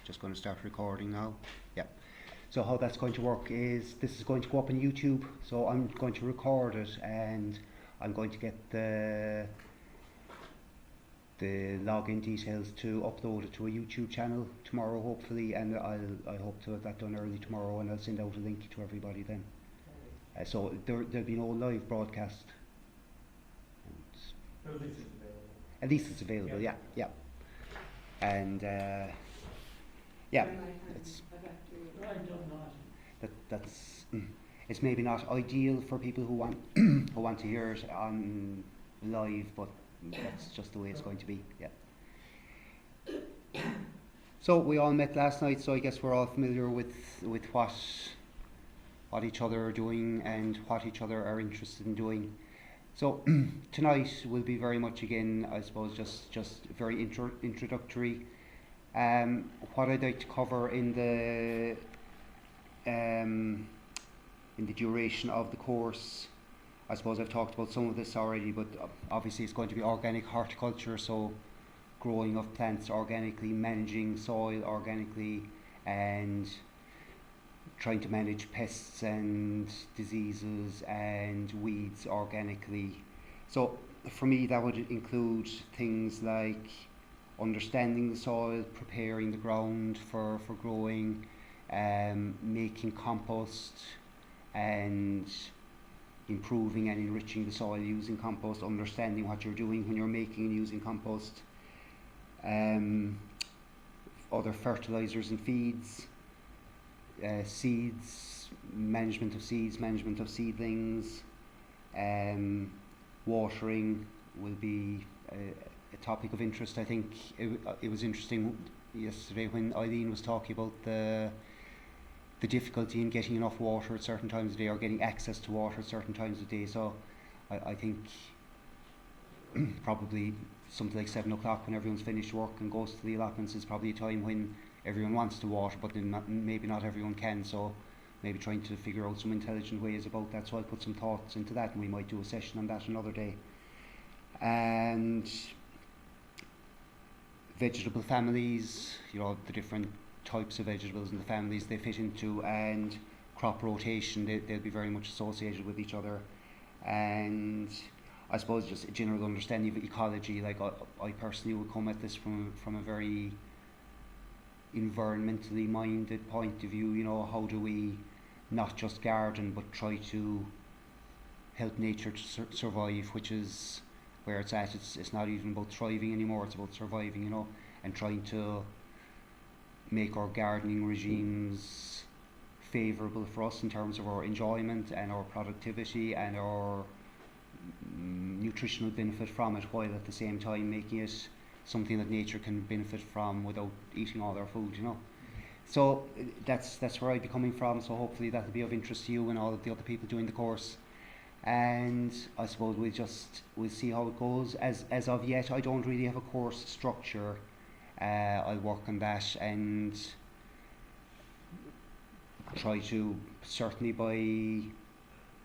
Just going to start recording now. Yeah. So how that's going to work is this is going to go up on YouTube. So I'm going to record it and I'm going to get the login details to upload it to a YouTube channel tomorrow, hopefully, and I hope to have that done early tomorrow, and I'll send out a link to everybody then. So there'll be no live broadcast. At least it's available. Yeah. And yeah, that's it's maybe not ideal for people who want who want to hear it on live, but that's just the way it's going to be. Yeah. So we all met last night, so I guess we're all familiar with what each other are doing and what each other are interested in doing. So tonight will be very much, again, I suppose, just very introductory. What I'd like to cover in the duration of the course, I suppose I've talked about some of this already, but obviously it's going to be organic horticulture, so growing of plants organically, managing soil organically, and trying to manage pests and diseases and weeds organically. So for me that would include things like understanding the soil, preparing the ground for growing, making compost and improving and enriching the soil using compost, understanding what you're doing when you're making and using compost, other fertilizers and feeds, seeds, management of seeds, management of seedlings, watering will be a topic of interest. I think it was interesting yesterday when Eileen was talking about the difficulty in getting enough water at certain times of the day, or getting access to water at certain times of the day. So I think probably something like 7 o'clock when everyone's finished work and goes to the allotments is probably a time when everyone wants to water, but then maybe not everyone can. So maybe trying to figure out some intelligent ways about that. So I'll put some thoughts into that, and we might do a session on that another day. And vegetable families, the different types of vegetables and the families they fit into, and crop rotation, they'll be very much associated with each other. And I suppose just a general understanding of ecology. Like I personally would come at this from a very environmentally minded point of view. How do we not just garden but try to help nature to survive, which is where it's at. It's not even about thriving anymore, it's about surviving, and trying to make our gardening regimes favourable for us in terms of our enjoyment and our productivity and our nutritional benefit from it, while at the same time making it something that nature can benefit from without eating all our food. So that's where I'd be coming from. So hopefully that'll be of interest to you and all of the other people doing the course. And I suppose we'll see how it goes. As of yet, I don't really have a course structure. I'll work on that and try to, certainly by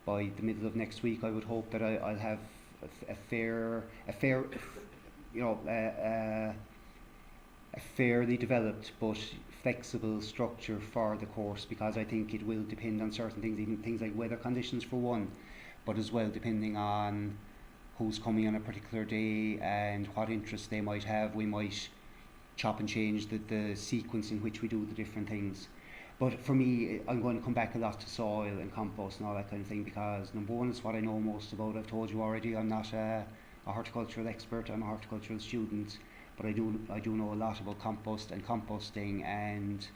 the middle of next week, I would hope that I'll have a fairly developed but flexible structure for the course, because I think it will depend on certain things, even things like weather conditions for one, but as well depending on who's coming on a particular day and what interests they might have. We might chop and change the sequence in which we do the different things. But for me, I'm going to come back a lot to soil and compost and all that kind of thing, because number one, it's what I know most about. I've told you already, I'm not a horticultural expert, I'm a horticultural student, but I do know a lot about compost and composting and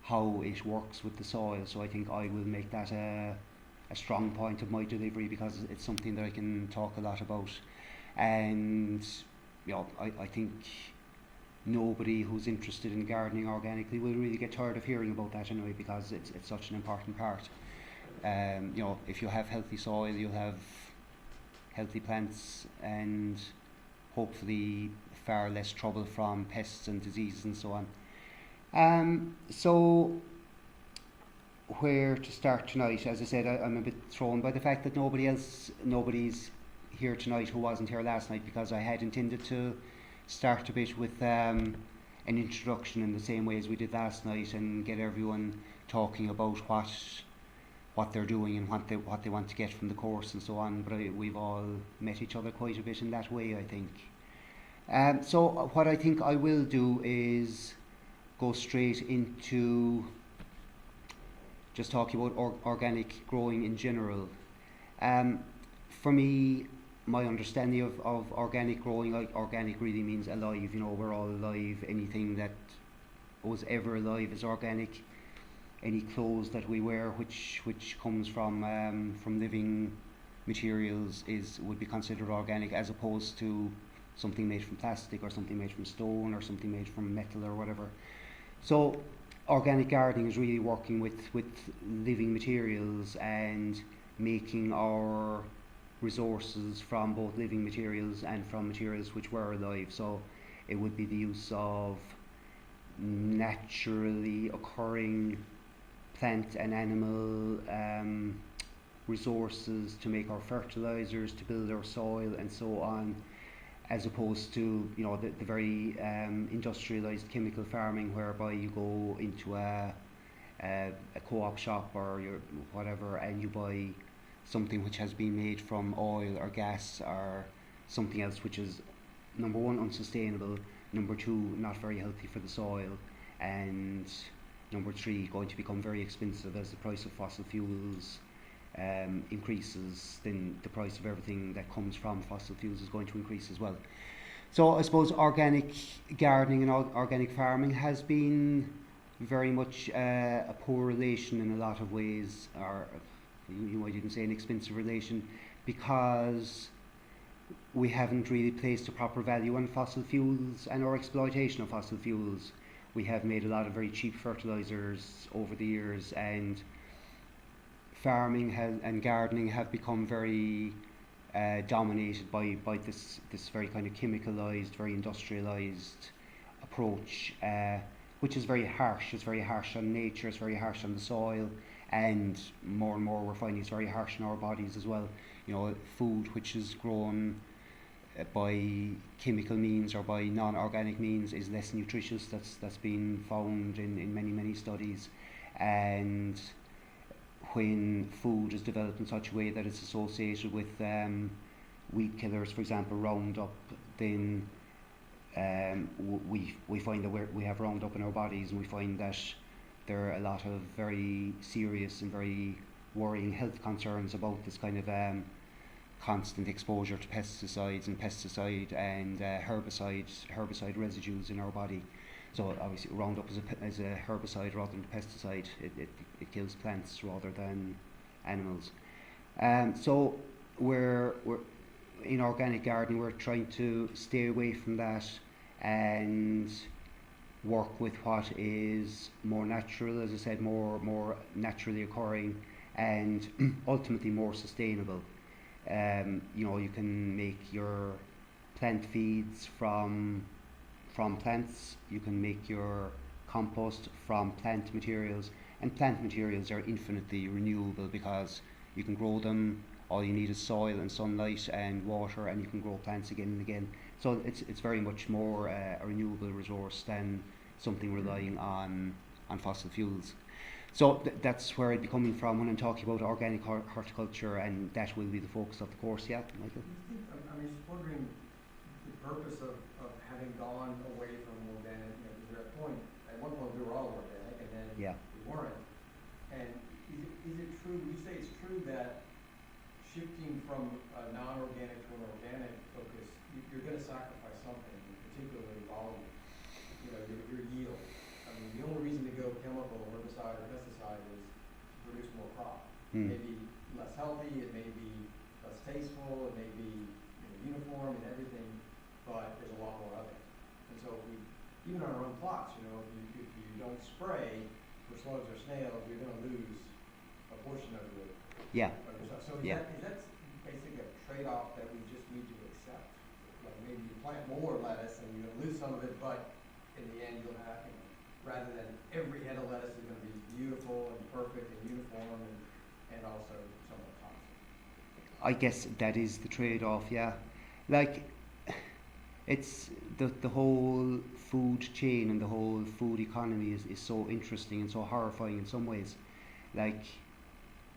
how it works with the soil. So I think I will make that a strong point of my delivery, because it's something that I can talk a lot about. And I think nobody who's interested in gardening organically will really get tired of hearing about that anyway, because it's such an important part. If you have healthy soil, you'll have healthy plants and hopefully far less trouble from pests and diseases and so on. So where to start tonight? As I said, I'm a bit thrown by the fact that nobody's here tonight who wasn't here last night, because I had intended to start a bit with an introduction in the same way as we did last night, and get everyone talking about what they're doing and what they want to get from the course and so on. But we've all met each other quite a bit in that way, I think. So what I think I will do is go straight into just talking about organic growing in general. For me, my understanding of organic growing, like organic really means alive. You know, we're all alive. Anything that was ever alive is organic. Any clothes that we wear, which comes from living materials, would be considered organic, as opposed to something made from plastic or something made from stone or something made from metal or whatever. So organic gardening is really working with living materials and making our resources from both living materials and from materials which were alive. So it would be the use of naturally occurring plant and animal resources to make our fertilizers, to build our soil and so on, as opposed to, you know, the very industrialized chemical farming, whereby you go into a co-op shop or your whatever, and you buy something which has been made from oil or gas or something else, which is, number one, unsustainable, number two, not very healthy for the soil, and number three, going to become very expensive as the price of fossil fuels increases. Then the price of everything that comes from fossil fuels is going to increase as well. So I suppose organic gardening and organic farming has been very much a poor relation in a lot of ways, or you might even say an expensive relation, because we haven't really placed a proper value on fossil fuels and our exploitation of fossil fuels. We have made a lot of very cheap fertilizers over the years, and farming and gardening have become very dominated by this very kind of chemicalized, very industrialized approach, which is very harsh. It's very harsh on nature, it's very harsh on the soil, and more we're finding it's very harsh on our bodies as well. You know, food which is grown by chemical means or by non-organic means is less nutritious. That's been found in many studies. And when food is developed in such a way that it's associated with weed killers, for example Roundup, then we find that we have Roundup in our bodies, and we find that there are a lot of very serious and very worrying health concerns about this kind of constant exposure to pesticides and herbicide residues in our body. So obviously Roundup is a herbicide rather than a pesticide. It kills plants rather than animals. So we're in organic gardening, we're trying to stay away from that and work with what is more natural, as I said, more naturally occurring, and ultimately more sustainable. You know, you can make your plant feeds from plants. You can make your compost from plant materials, and plant materials are infinitely renewable because you can grow them. All you need is soil and sunlight and water, and you can grow plants again and again. So it's very much more a renewable resource than something relying on fossil fuels. So that's where I'd be coming from when I'm talking about organic horticulture, and that will be the focus of the course. Yeah, Michael? I'm just wondering the purpose of having gone away from organic. You know, because at one point we were all organic, and then we weren't. And is it true, would you say it's true that shifting from a non-organic to an organic focus, you're going to sacrifice something, particularly volume, you know, your yield? I mean, the only reason to go chemical, herbicide, or pesticide is to produce more crop. It may be less healthy, it may be less tasteful, it may be uniform and everything, but there's a lot more of it. And so if we, even on our own plots, you know, if you don't spray for slugs or snails, you're going to lose a portion of your stuff. So is that basically a trade-off that we just need to accept? Like maybe you plant more lettuce and you're going to lose some of it, but in the end you'll have, rather than every head of lettuce is going to be beautiful and perfect and uniform and also somewhat toxic. I guess that is the trade-off, yeah. Like, it's the whole food chain and the whole food economy is so interesting and so horrifying in some ways. Like,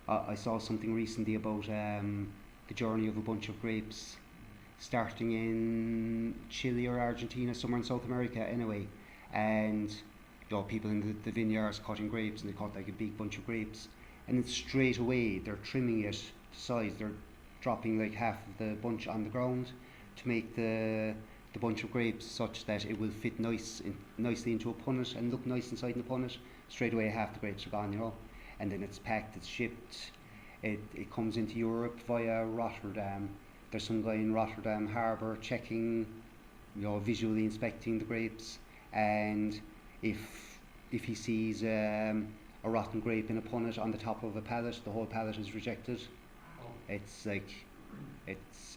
I saw something recently about the journey of a bunch of grapes starting in Chile or Argentina, somewhere in South America anyway. And people in the vineyards cutting grapes, and they cut like a big bunch of grapes. And then straight away they're trimming it to size. They're dropping like half of the bunch on the ground to make the bunch of grapes such that it will fit nicely into a punnet and look nice inside the punnet. Straight away half the grapes are gone. And then it's packed, it's shipped, it comes into Europe via Rotterdam. There's some guy in Rotterdam harbour checking, visually inspecting the grapes, and if he sees a rotten grape in a punnet on the top of a pallet, the whole pallet is rejected. It's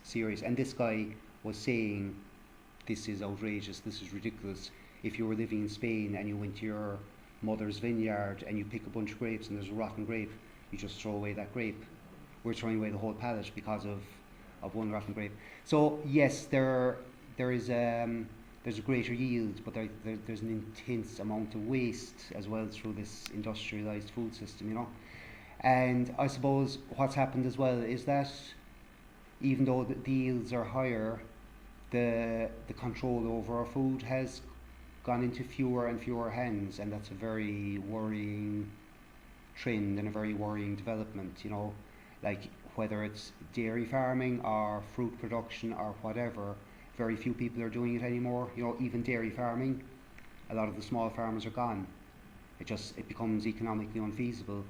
serious. And this guy was saying, this is outrageous, this is ridiculous. If you were living in Spain and you went to your mother's vineyard and you pick a bunch of grapes and there's a rotten grape, you just throw away that grape. We're throwing away the whole pallet because of one rotten grape. So yes, there's a greater yield, but there's an intense amount of waste as well through this industrialised food system. And I suppose what's happened as well is that even though the yields are higher, the control over our food has gone into fewer and fewer hands, and that's a very worrying trend and a very worrying development. Like whether it's dairy farming or fruit production or whatever, very few people are doing it anymore. Even dairy farming, a lot of the small farmers are gone. It becomes economically unfeasible,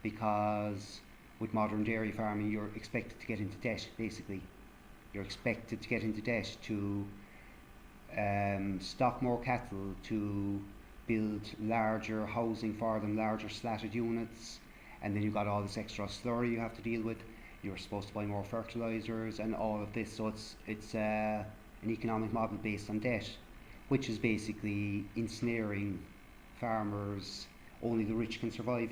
because with modern dairy farming you're expected to get into debt. Basically, you're expected to get into debt to stock more cattle, to build larger housing for them, larger slatted units, and then you've got all this extra slurry you have to deal with. You're supposed to buy more fertilizers and all of this. So it's an economic model based on debt, which is basically ensnaring farmers. Only the rich can survive,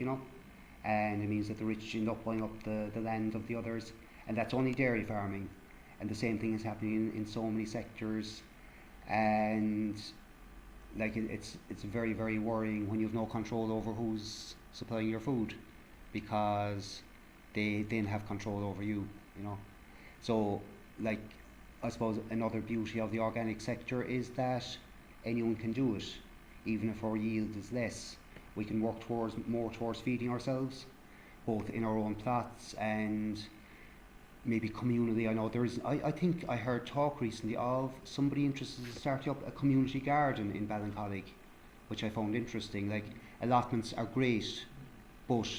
and it means that the rich end up buying up the land of the others, and that's only dairy farming. And the same thing is happening in so many sectors, and like it's very, very worrying when you have no control over who's supplying your food, because they then have control over you. So like, I suppose another beauty of the organic sector is that anyone can do it. Even if our yield is less, we can work more towards feeding ourselves, both in our own plots and maybe communally. I know I think I heard talk recently of somebody interested in starting up a community garden in Ballincollig, which I found interesting. Like, allotments are great, but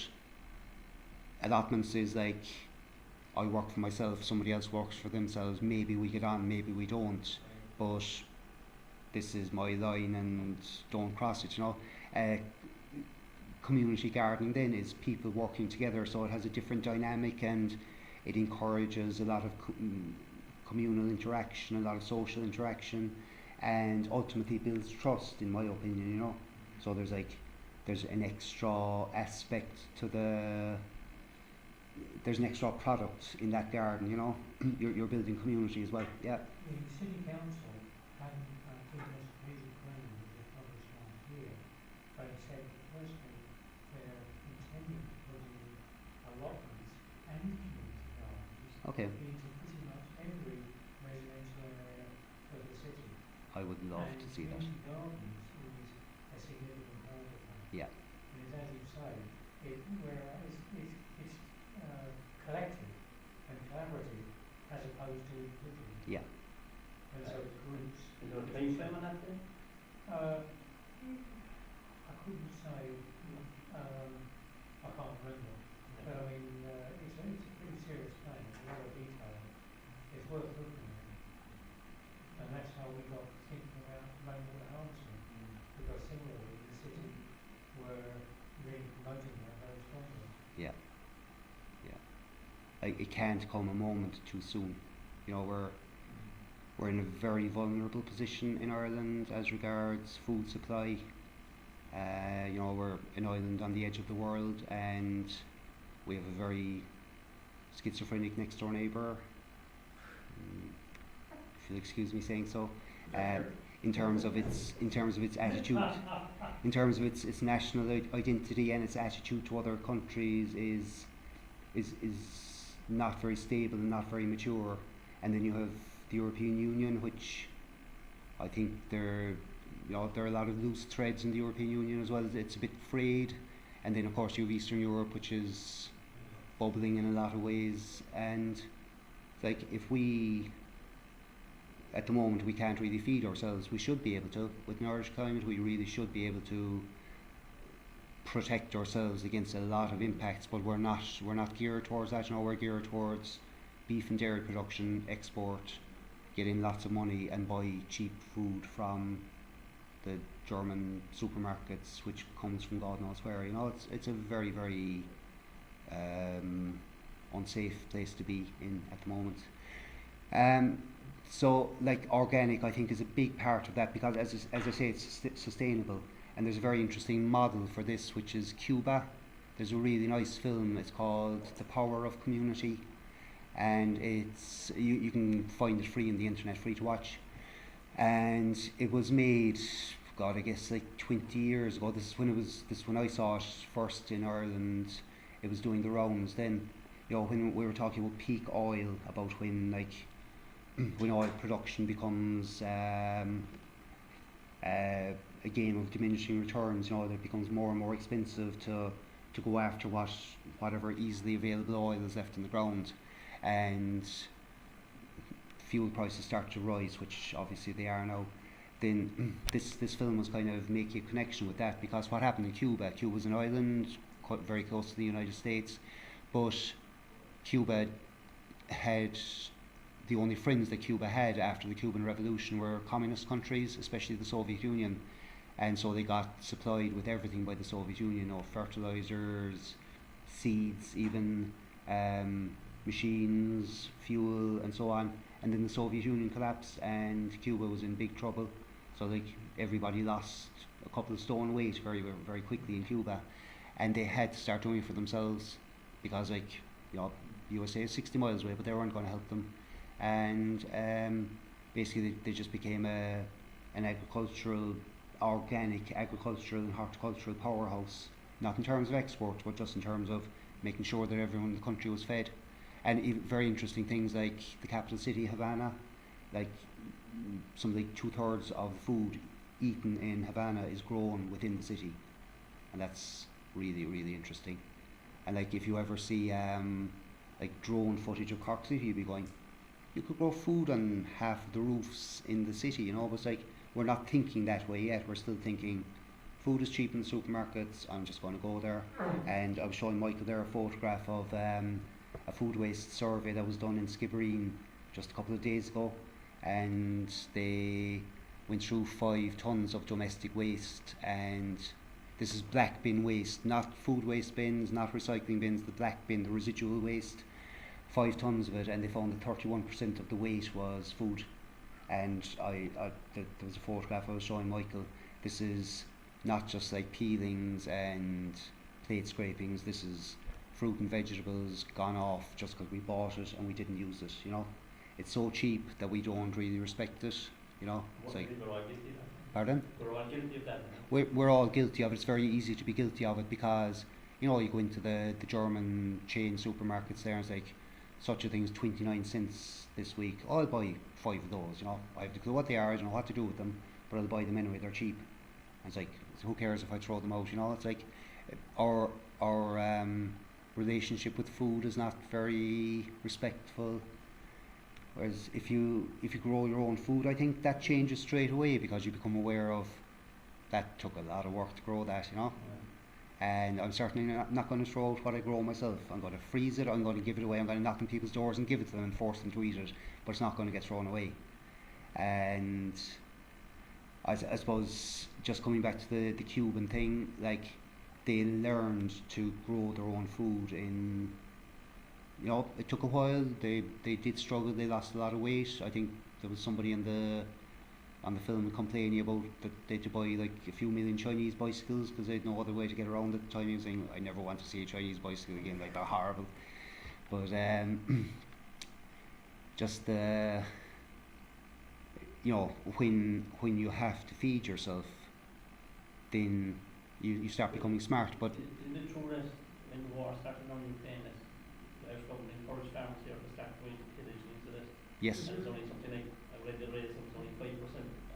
allotments is like, I work for myself, somebody else works for themselves, maybe we get on, maybe we don't, but this is my line and don't cross it. Community gardening then is people working together, so it has a different dynamic, and it encourages a lot of communal interaction, a lot of social interaction, and ultimately builds trust, in my opinion. So there's an extra aspect to there's an extra product in that garden. You're building community as well. Yeah. The City Council hadn't given us a strategic plan that was published last year, but it said that firstly they're intending to put in allotments and community gardens Okay. into pretty much every residential area of the city. I would love to see that. Community gardens is a significant part of that. Yeah. And as you say, whereas it's collective and collaborative as opposed to individual. Yeah. And so groups. Is there a time frame on that then? I couldn't say. I can't remember. But I mean, it's a pretty serious plan. A lot of detail. It's worth looking at. And that's how we got thinking about rainwater harvesting. Because similarly, the city were really promoting that very strongly. Yeah. It can't come a moment too soon. We're in a very vulnerable position in Ireland as regards food supply. We're an island on the edge of the world, and we have a very schizophrenic next door neighbour, if you'll excuse me saying so. in terms of its attitude, in terms of its national identity and its attitude to other countries is not very stable and not very mature. And then you have the European Union, which I think there are a lot of loose threads in the European Union as well. It's a bit frayed. And then of course you have Eastern Europe, which is bubbling in a lot of ways. And like, if we, at the moment, we can't really feed ourselves, we should be able to. With an Irish climate, we really should be able to protect ourselves against a lot of impacts, but we're not geared towards that. We're geared towards beef and dairy production, export, get in lots of money and buy cheap food from the German supermarkets, which comes from God knows where. It's a very, very unsafe place to be in at the moment. So like, organic, I think, is a big part of that, because as I say, it's sustainable. And there's a very interesting model for this, which is Cuba. There's a really nice film, it's called The Power of Community, and it's you can find it free on the internet, free to watch. And it was made, God, I guess like 20 years ago. This is when I saw it first in Ireland. It was doing the rounds then. When we were talking about peak oil, about when when oil production becomes a game of diminishing returns, that it becomes more and more expensive to go after whatever easily available oil is left in the ground, and fuel prices start to rise, which obviously they are now. Then this film was kind of making a connection with that, because what happened in Cuba was an island quite very close to the United States, but Cuba had, the only friends that Cuba had after the Cuban Revolution were communist countries, especially the Soviet Union. And so they got supplied with everything by the Soviet Union, fertilizers, seeds, even machines, fuel, and so on. And then the Soviet Union collapsed and Cuba was in big trouble. So everybody lost a couple of stone weight very, very quickly in Cuba. And they had to start doing it for themselves, because USA is 60 miles away, but they weren't going to help them. And basically they just became an organic agricultural and horticultural powerhouse, not in terms of export, but just in terms of making sure that everyone in the country was fed. And very interesting things like the capital city, Havana, something like 2/3 of food eaten in Havana is grown within the city, and that's really, really interesting. And if you ever see drone footage of Cork City, you'd be going, you could grow food on half of the roofs in the city, but we're not thinking that way yet. We're still thinking food is cheap in the supermarkets, I'm just going to go there. And I was showing Michael there a photograph of a food waste survey that was done in Skibbereen just a couple of days ago, and they went through 5 tons of domestic waste, and this is black bin waste, not food waste bins, not recycling bins, the black bin, the residual waste, 5 tons of it, and they found that 31% of the weight was food. And there was a photograph I was showing Michael. This is not just peelings and plate scrapings, this is fruit and vegetables gone off just because we bought it and we didn't use it. It's so cheap that we don't really respect it. It's We're all guilty of that. Pardon? We're all guilty of that. We're all guilty of it. It's very easy to be guilty of it, because you go into the German chain supermarkets there, and it's such a thing as 29 cents this week. I'll buy 5 of those. I have no clue what they are, I don't know what to do with them, but I'll buy them anyway, they're cheap. And it's so who cares if I throw them out? It's our relationship with food is not very respectful. Whereas if you grow your own food, I think that changes straight away, because you become aware of that took a lot of work to grow that, Yeah. And I'm certainly not going to throw out what I grow myself. I'm going to freeze it, I'm going to give it away, I'm going to knock on people's doors and give it to them and force them to eat it, but it's not going to get thrown away. And I suppose, just coming back to the Cuban thing, they learned to grow their own food in, it took a while, they did struggle, they lost a lot of weight. I think there was somebody on the film complaining about that they had to buy a few million Chinese bicycles because they had no other way to get around at the time. He was saying, I never want to see a Chinese bicycle again, they're horrible. But just you know, when you have to feed yourself, then you start becoming smart. But Isn't it true that when the war started on Ukraine, that the Irish government encouraged farmers here to start going tillage into this? yes, And it's only something like, I read the rates, it was only 5%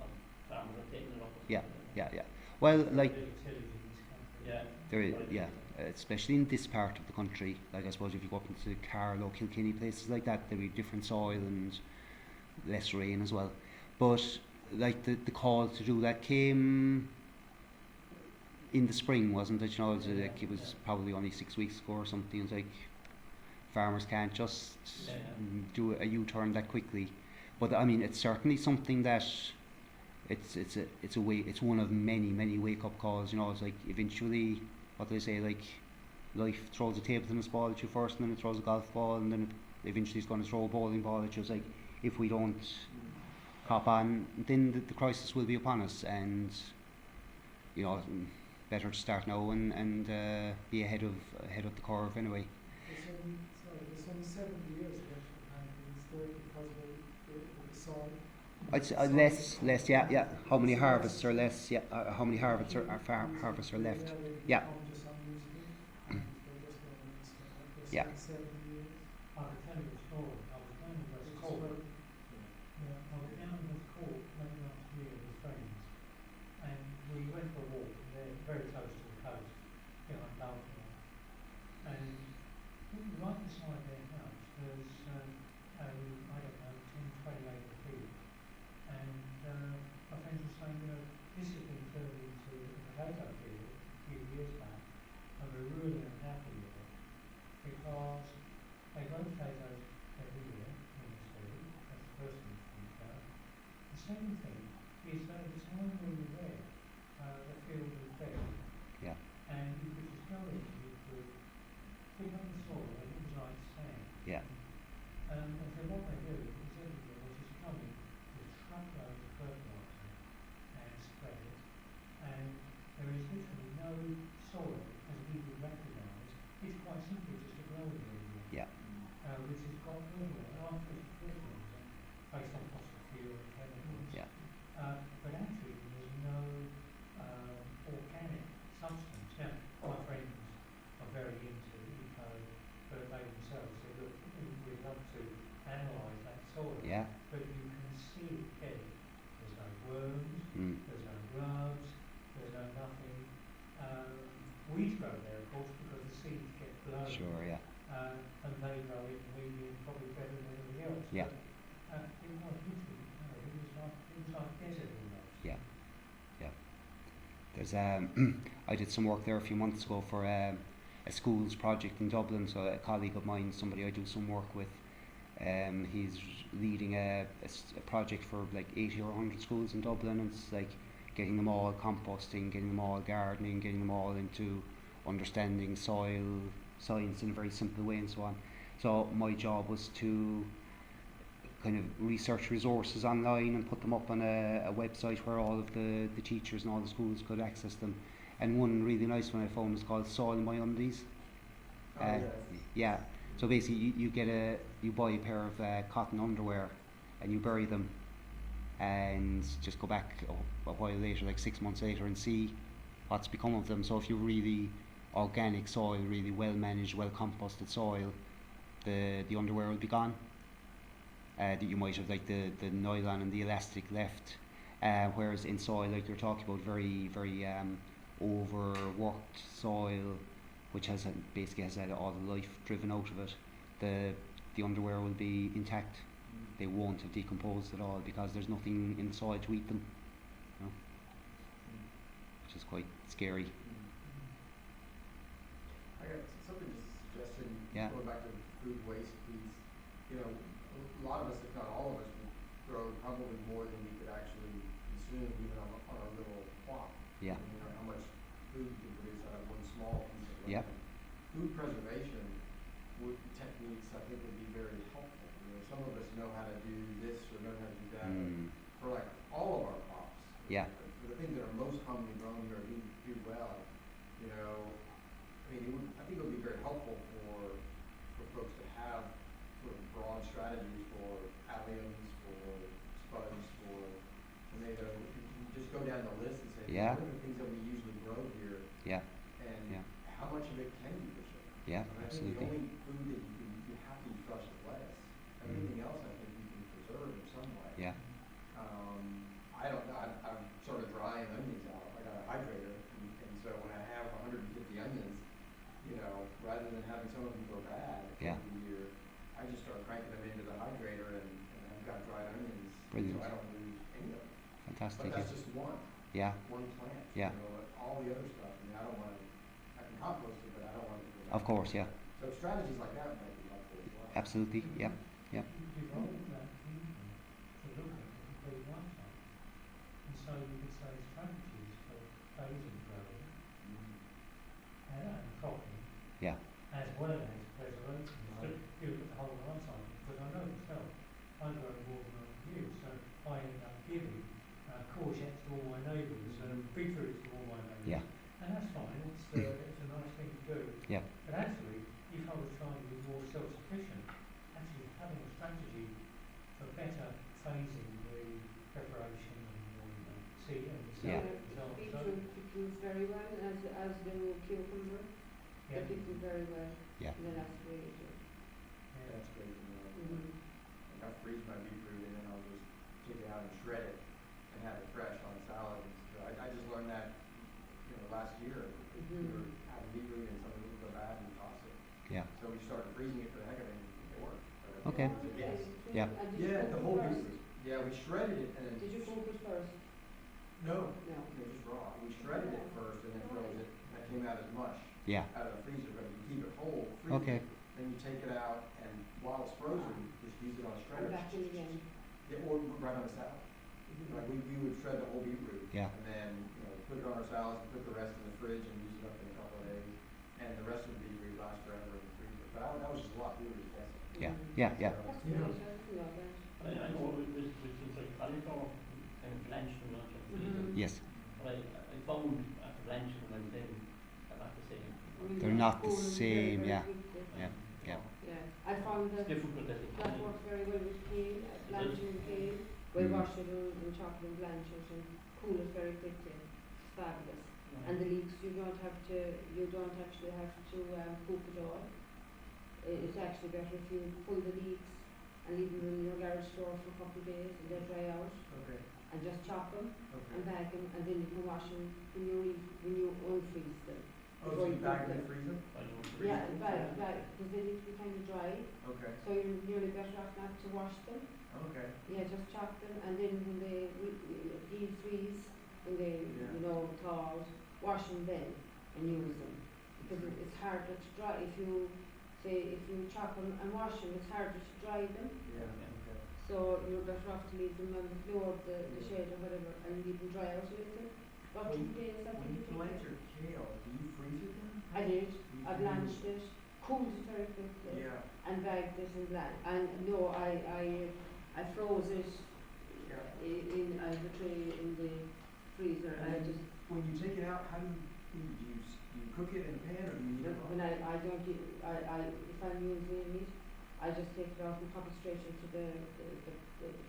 of farmers are taking it up. Or yeah, something. yeah. Well, like Big tillage in this country. Yeah. there is, Right. yeah, especially in this part of the country. Like I suppose if you go up into Carlow, Kilkenny, places like that, there'll be different soil and less rain as well. But like the call to do that came in the spring, wasn't it? You know, it was probably only 6 weeks ago or something. It's like farmers can't just Yeah. do a U-turn that quickly. But I mean, it's certainly something that it's one of many wake up calls. You know, it's like eventually, what do they say, like life throws a table tennis ball at you first, and then it throws a golf ball, and then eventually it's going to throw a bowling ball at you. It's like if we don't hop on, then the crisis will be upon us, and you know, better to start now and be ahead of the curve anyway. There's only 70 years left apparently historically because of the soil. I'd say less, yeah. How many harvests are less? Yeah, how many harvests harvests are left? Yeah. Yeah. 70 years. I can tell you a story. I was down in West Cork. Yeah, I was down in West Cork late last year with friends, and we went for a walk. They're very close to the coast, behind Ballincollig. And right beside their house, there's I don't know, 10, 20 acre field. And my friends were saying, you know, this has been turned into a potato field a few years back, and we're really unhappy with it because they grow potatoes every year in this field. That's the first thing to think about. The second thing is that at the time we were there, the field was bare. Yeah. And you could just go in, you could pick up the soil, and it was like sand. Yeah. And so what they do is everybody will just come in with truckloads of fertiliser and spread it. And there is literally no soil as we would recognise. It's quite simply just a growing area. Yeah. Which has got artificial fertiliser based on fossil fuel and chemicals. Yeah. But actually there's no organic substance. Now, my friends are very into eco, but they themselves say, look, we'd love to analyse that soil, Yeah. but you can see it dead. There's no worms, Mm. there's no grubs, there's no nothing. Weeds grow there, of course, because the seeds get blown. Sure. Yeah. And they grow it really probably better than everybody else. Yeah. But, it was literally, it was like desert almost. Yeah. There's I did some work there a few months ago for a schools project in Dublin. So a colleague of mine, somebody I do some work with, he's leading a project for like 80 or 100 schools in Dublin. And it's like getting them all composting, getting them all gardening, getting them all into understanding soil science in a very simple way and so on. So my job was to kind of research resources online and put them up on a website where all of the teachers and all the schools could access them. And one really nice one I found was called Soil My Undies. Yeah. So basically you buy a pair of cotton underwear and you bury them and just go back a while later, like 6 months later, and see what's become of them. So if you're really organic soil, really well managed, well composted soil, the underwear will be gone. That you might have like the nylon and the elastic left, whereas in soil like you're talking about, very overworked soil, which basically has had all the life driven out of it, the underwear will be intact. They won't have decomposed at all because there's nothing in the soil to eat them, you know? Which is quite scary. I got something, just a suggestion, Yeah. going back to the food waste piece. You know, a lot of us, if not all of us, would throw probably more than we could actually consume, even on our little plot. Yeah. You know, how much food you can produce out of one small piece of Yeah. land. Food preservation techniques, I think, would be very helpful. You know, some of us know how to do this or know how to do that, Mm. for like all of our crops. Yeah. For the things that are most commonly grown here, do well. You know, I mean, I think it would be very helpful for folks to have sort of broad strategies for alliums, for spuds, for just go down the list and say, Yeah. what are the things that we usually grow here? Yeah. And Yeah. how much of it can you preserve? Yeah, And I think the absolutely. only food that you have to use fresh is lettuce. Everything else I think you can preserve in some way. Yeah. I don't know, I'm sort of drying onions out. I got a hydrator, and so when I have 150 onions, you know, rather than having some of them go bad Yeah. over the year, I just start cranking them into the hydrator, and I've got dried onions, Brilliant. so I don't lose any of them. Fantastic. But that's just one Yeah. plant. Yeah. You know, all the other stuff, I mean, I don't want to, I can compost it, but I don't want it to go Of bad. course, yeah. So strategies like that might be helpful as well. Absolutely. Yeah. Yeah. Devolve that thinking to look at the complete life cycle. And so you could say strategies for phasing growing and cropping Yeah. as well as preservation. So Right. you look at the whole life cycle, because I know myself, I grow more than I can use, so I end up giving courgettes to all my neighbours and beetroots to all my neighbours. Yeah. And that's fine, it's a nice thing to do. Yeah. But actually, if I was trying to be more self-sufficient, actually having a strategy for better phasing the preparation and seed and Yeah. Beetroot pickles very well, as do cucumber. Yeah. They pickle very well Yeah. in the last way. Yeah. That's great to know. Mm-hmm. Like I freeze my beetroot and then I'll just take it out and shred it and have it fresh on a salad. So I just learned that, you know, last year. We were having beetroot and something would go bad and we toss it. Yeah. So we started freezing it for the heck of it and it worked. But Okay. Yes. Yeah. And did you Yeah, cook the it whole first? beetroot. Yeah, we shredded it and then. Did you cook it first? No, No. just raw. We shredded it first and then froze it. That came out as mush Yeah. out of the freezer, but if you keep it whole, freeze Okay. it. Then you take it out and while it's frozen, just use it on a And shredder. back in again. Yeah, or right on the salad. Like we would shred the whole beetroot. Yeah. And then, you know, put it on our salads and put the rest in the fridge and use it up in a couple of days. And the rest of the beetroot lasts forever in the freezer. But that was just a lot. We were just guessing. Yeah. Yeah. Yeah. That's You great, know. I didn't know that. I know with things like cauliflower and blanched and not just Mhm. Yes. But I found after blanching and then they're not the same. They're not the Cool and same, very, yeah. very quickly. Yeah. Yeah. Yeah, I found It's that difficult I think. that works very well with kale, blanching and kale. We wash it and chop it and blanch it and cool it very quickly. It's fabulous. And the leeks, you don't actually have to cook it all. It's actually better if you pull the leeks and leave them in your garage door for a couple of days and they dry out Okay, and just chop them okay. and bag them and then you can wash them when you unfreeze them. Oh, so you bag them and freeze them? Yeah, because they need to be kind of dry, Okay, so you're nearly better off not to wash them. okay. Yeah, just chop them and then when they freeze, when they, Yeah. you know, thaw out, wash them then and use them. Because it's harder to dry, if you chop them and wash them, it's harder to dry them. Yeah, okay. So you're better off to leave them on the floor of the shed or whatever and leave them dry out a little. About 2 days, I When think you it blanch takes. your kale, do you freeze it then? I did, You I do? blanched it, cooled it very quickly. Yeah, And bagged it and and no, I froze it yeah. in the tray in the freezer. And I then just when you take it out, how do you cook it in a pan or do you heat it up? when I don't get if I'm using meat, I just take it out and pop it straight into the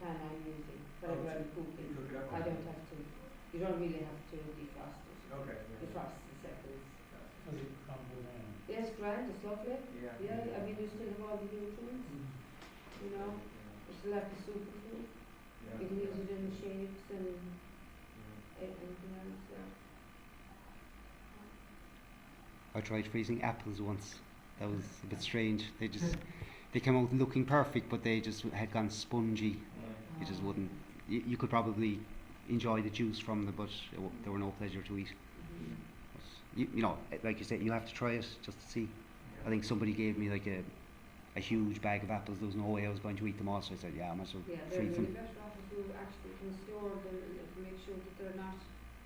pan I'm using. Whatever I'm You cooking, cook it up? I don't have to. You don't really have to defrost it. Okay. yeah. Defrost the seconds. Does it crumble down? Yes, grand, it's lovely. Yeah. Yeah, I mean you still have all the nutrients. You know, it's like a superfood. Yeah. You can use it in shakes and Yeah. anything else. Yeah. I tried freezing apples once. That was a bit strange. They came out looking perfect, but they just had gone spongy. You just wouldn't. You could probably enjoy the juice from them, but they were no pleasure to eat. Mhm. But you know, like you said, you have to try it just to see. I think somebody gave me like a huge bag of apples. There was no way I was going to eat them all, so I said, yeah, I might as well Yeah, they're freeze really them. better off if you actually can store them, if you make sure that they're not,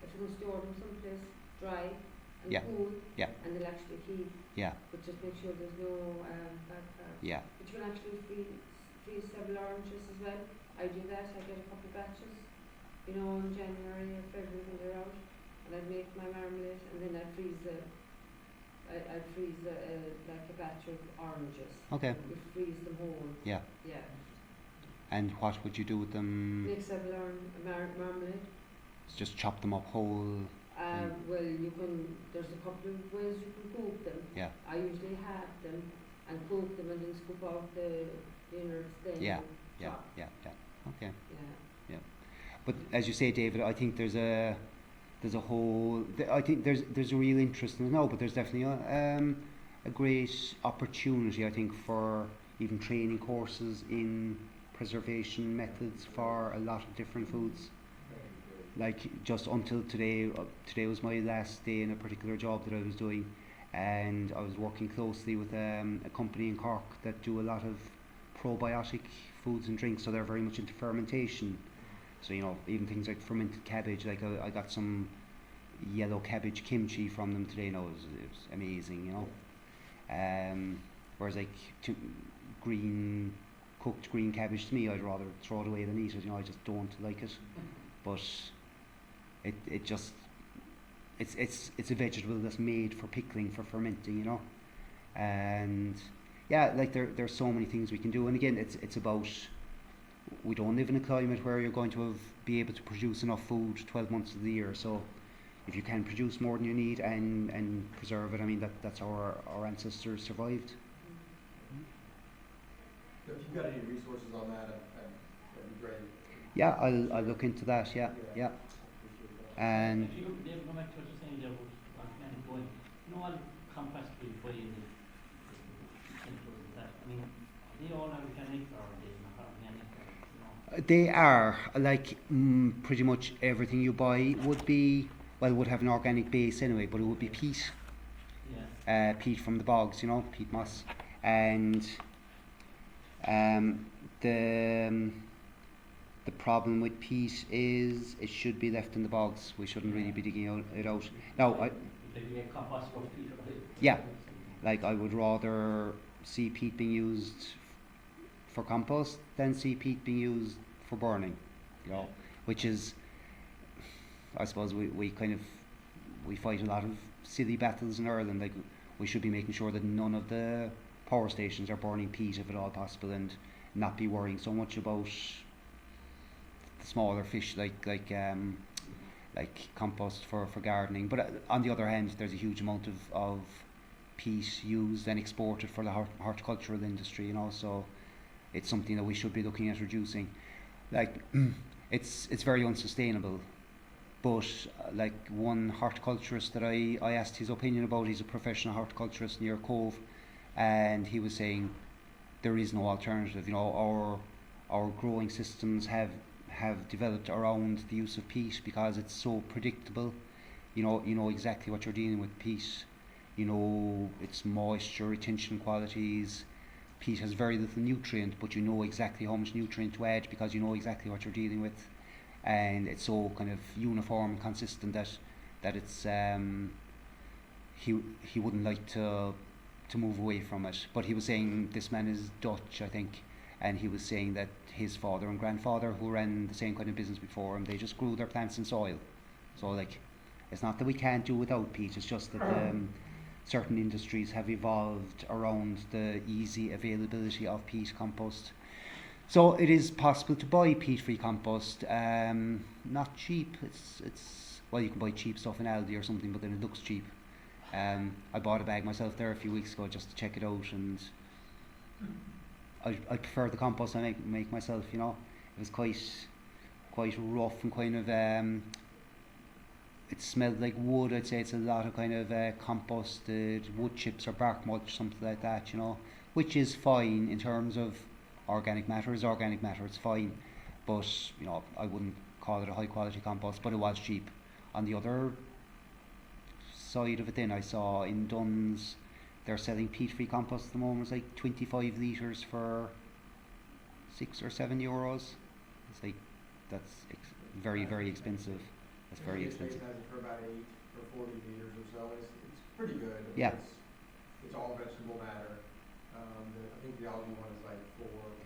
if you can store them someplace dry and Yeah. cool, Yeah. and they'll actually keep, Yeah, but just make sure there's no bad parts. yeah, But you can actually freeze several oranges as well. I do that, I get a couple of batches, you know, in January or February when they're out, and I make my marmalade, and then I freeze like a batch of oranges. okay, You freeze them whole. yeah. Yeah. And what would you do with them? Make several marmalade. just chop them up whole. Well, you can, there's a couple of ways you can cook them. Yeah. I usually halve them and cook them and then scoop out the innards then. Yeah, and yeah, chop. yeah, yeah. Okay. Yeah. But as you say, David, I think there's a whole. I think there's a real interest in it now, but there's definitely a great opportunity, I think, for even training courses in preservation methods for a lot of different foods. Like just until today, today was my last day in a particular job that I was doing, and I was working closely with a company in Cork that do a lot of probiotic foods and drinks, so they're very much into fermentation. So even things like fermented cabbage, like I got some yellow cabbage kimchi from them today. It was amazing. Whereas like cooked green cabbage, to me, I'd rather throw it away than eat it. I just don't like it. But it's a vegetable that's made for pickling, for fermenting, and yeah, like there's so many things we can do. And again, it's about, we don't live in a climate where you're going to be able to produce enough food 12 months of the year. So if you can produce more than you need and preserve it, I mean that's how our ancestors survived. If you've got any resources on that, that'd be great. Yeah, I'll look into that. Yeah. Appreciate that. And If you go back to what you're saying there about organic growing, all compost we buy in the chemicals and that, I mean, are they all organic or are they not organic? they are like pretty much everything you buy would have an organic base anyway, but it would be peat. Yeah. Peat from the bogs, peat moss, and the problem with peat is it should be left in the bogs. We shouldn't really be digging it out. Now, Like you get compost from peat, right? yeah, like I would rather see peat being used for compost than see peat being used for burning, which is, I suppose we fight a lot of silly battles in Ireland. Like we should be making sure that none of the power stations are burning peat if at all possible, and not be worrying so much about the smaller fish like compost for gardening. But on the other hand, there's a huge amount of peat used and exported for the horticultural industry, so it's something that we should be looking at reducing. Like it's very unsustainable. But like one horticulturist that I asked his opinion about, he's a professional horticulturist near Cove, and he was saying there is no alternative. Our growing systems have developed around the use of peat because it's so predictable. You know exactly what you're dealing with peat. Its moisture retention qualities. Peat has very little nutrient, but you know exactly how much nutrient to add because you know exactly what you're dealing with, and it's so kind of uniform and consistent that it's he wouldn't like to move away from it. But he was saying, this man is Dutch, I think, and he was saying that his father and grandfather, who ran the same kind of business before him, they just grew their plants in soil. So like, it's not that we can't do without peat, it's just that certain industries have evolved around the easy availability of peat compost. So it is possible to buy peat-free compost, not cheap. It's well, you can buy cheap stuff in Aldi or something, but then it looks cheap. I bought a bag myself there a few weeks ago just to check it out, and I prefer the compost I make myself. It was quite rough and kind of it smelled like wood. I'd say it's a lot of kind of composted wood chips or bark mulch, something like that. Which is fine in terms of organic matter. It's fine, but I wouldn't call it a high quality compost. But it was cheap. On the other side of it, then I saw in Dunn's they're selling peat-free compost at the moment. It's like 25 litres for €6 or €7. It's like very, very expensive. That's very expensive. Has it for about 8 or 40 liters or so. It's pretty good. Yeah. It's all vegetable matter. I think the Aldi one is like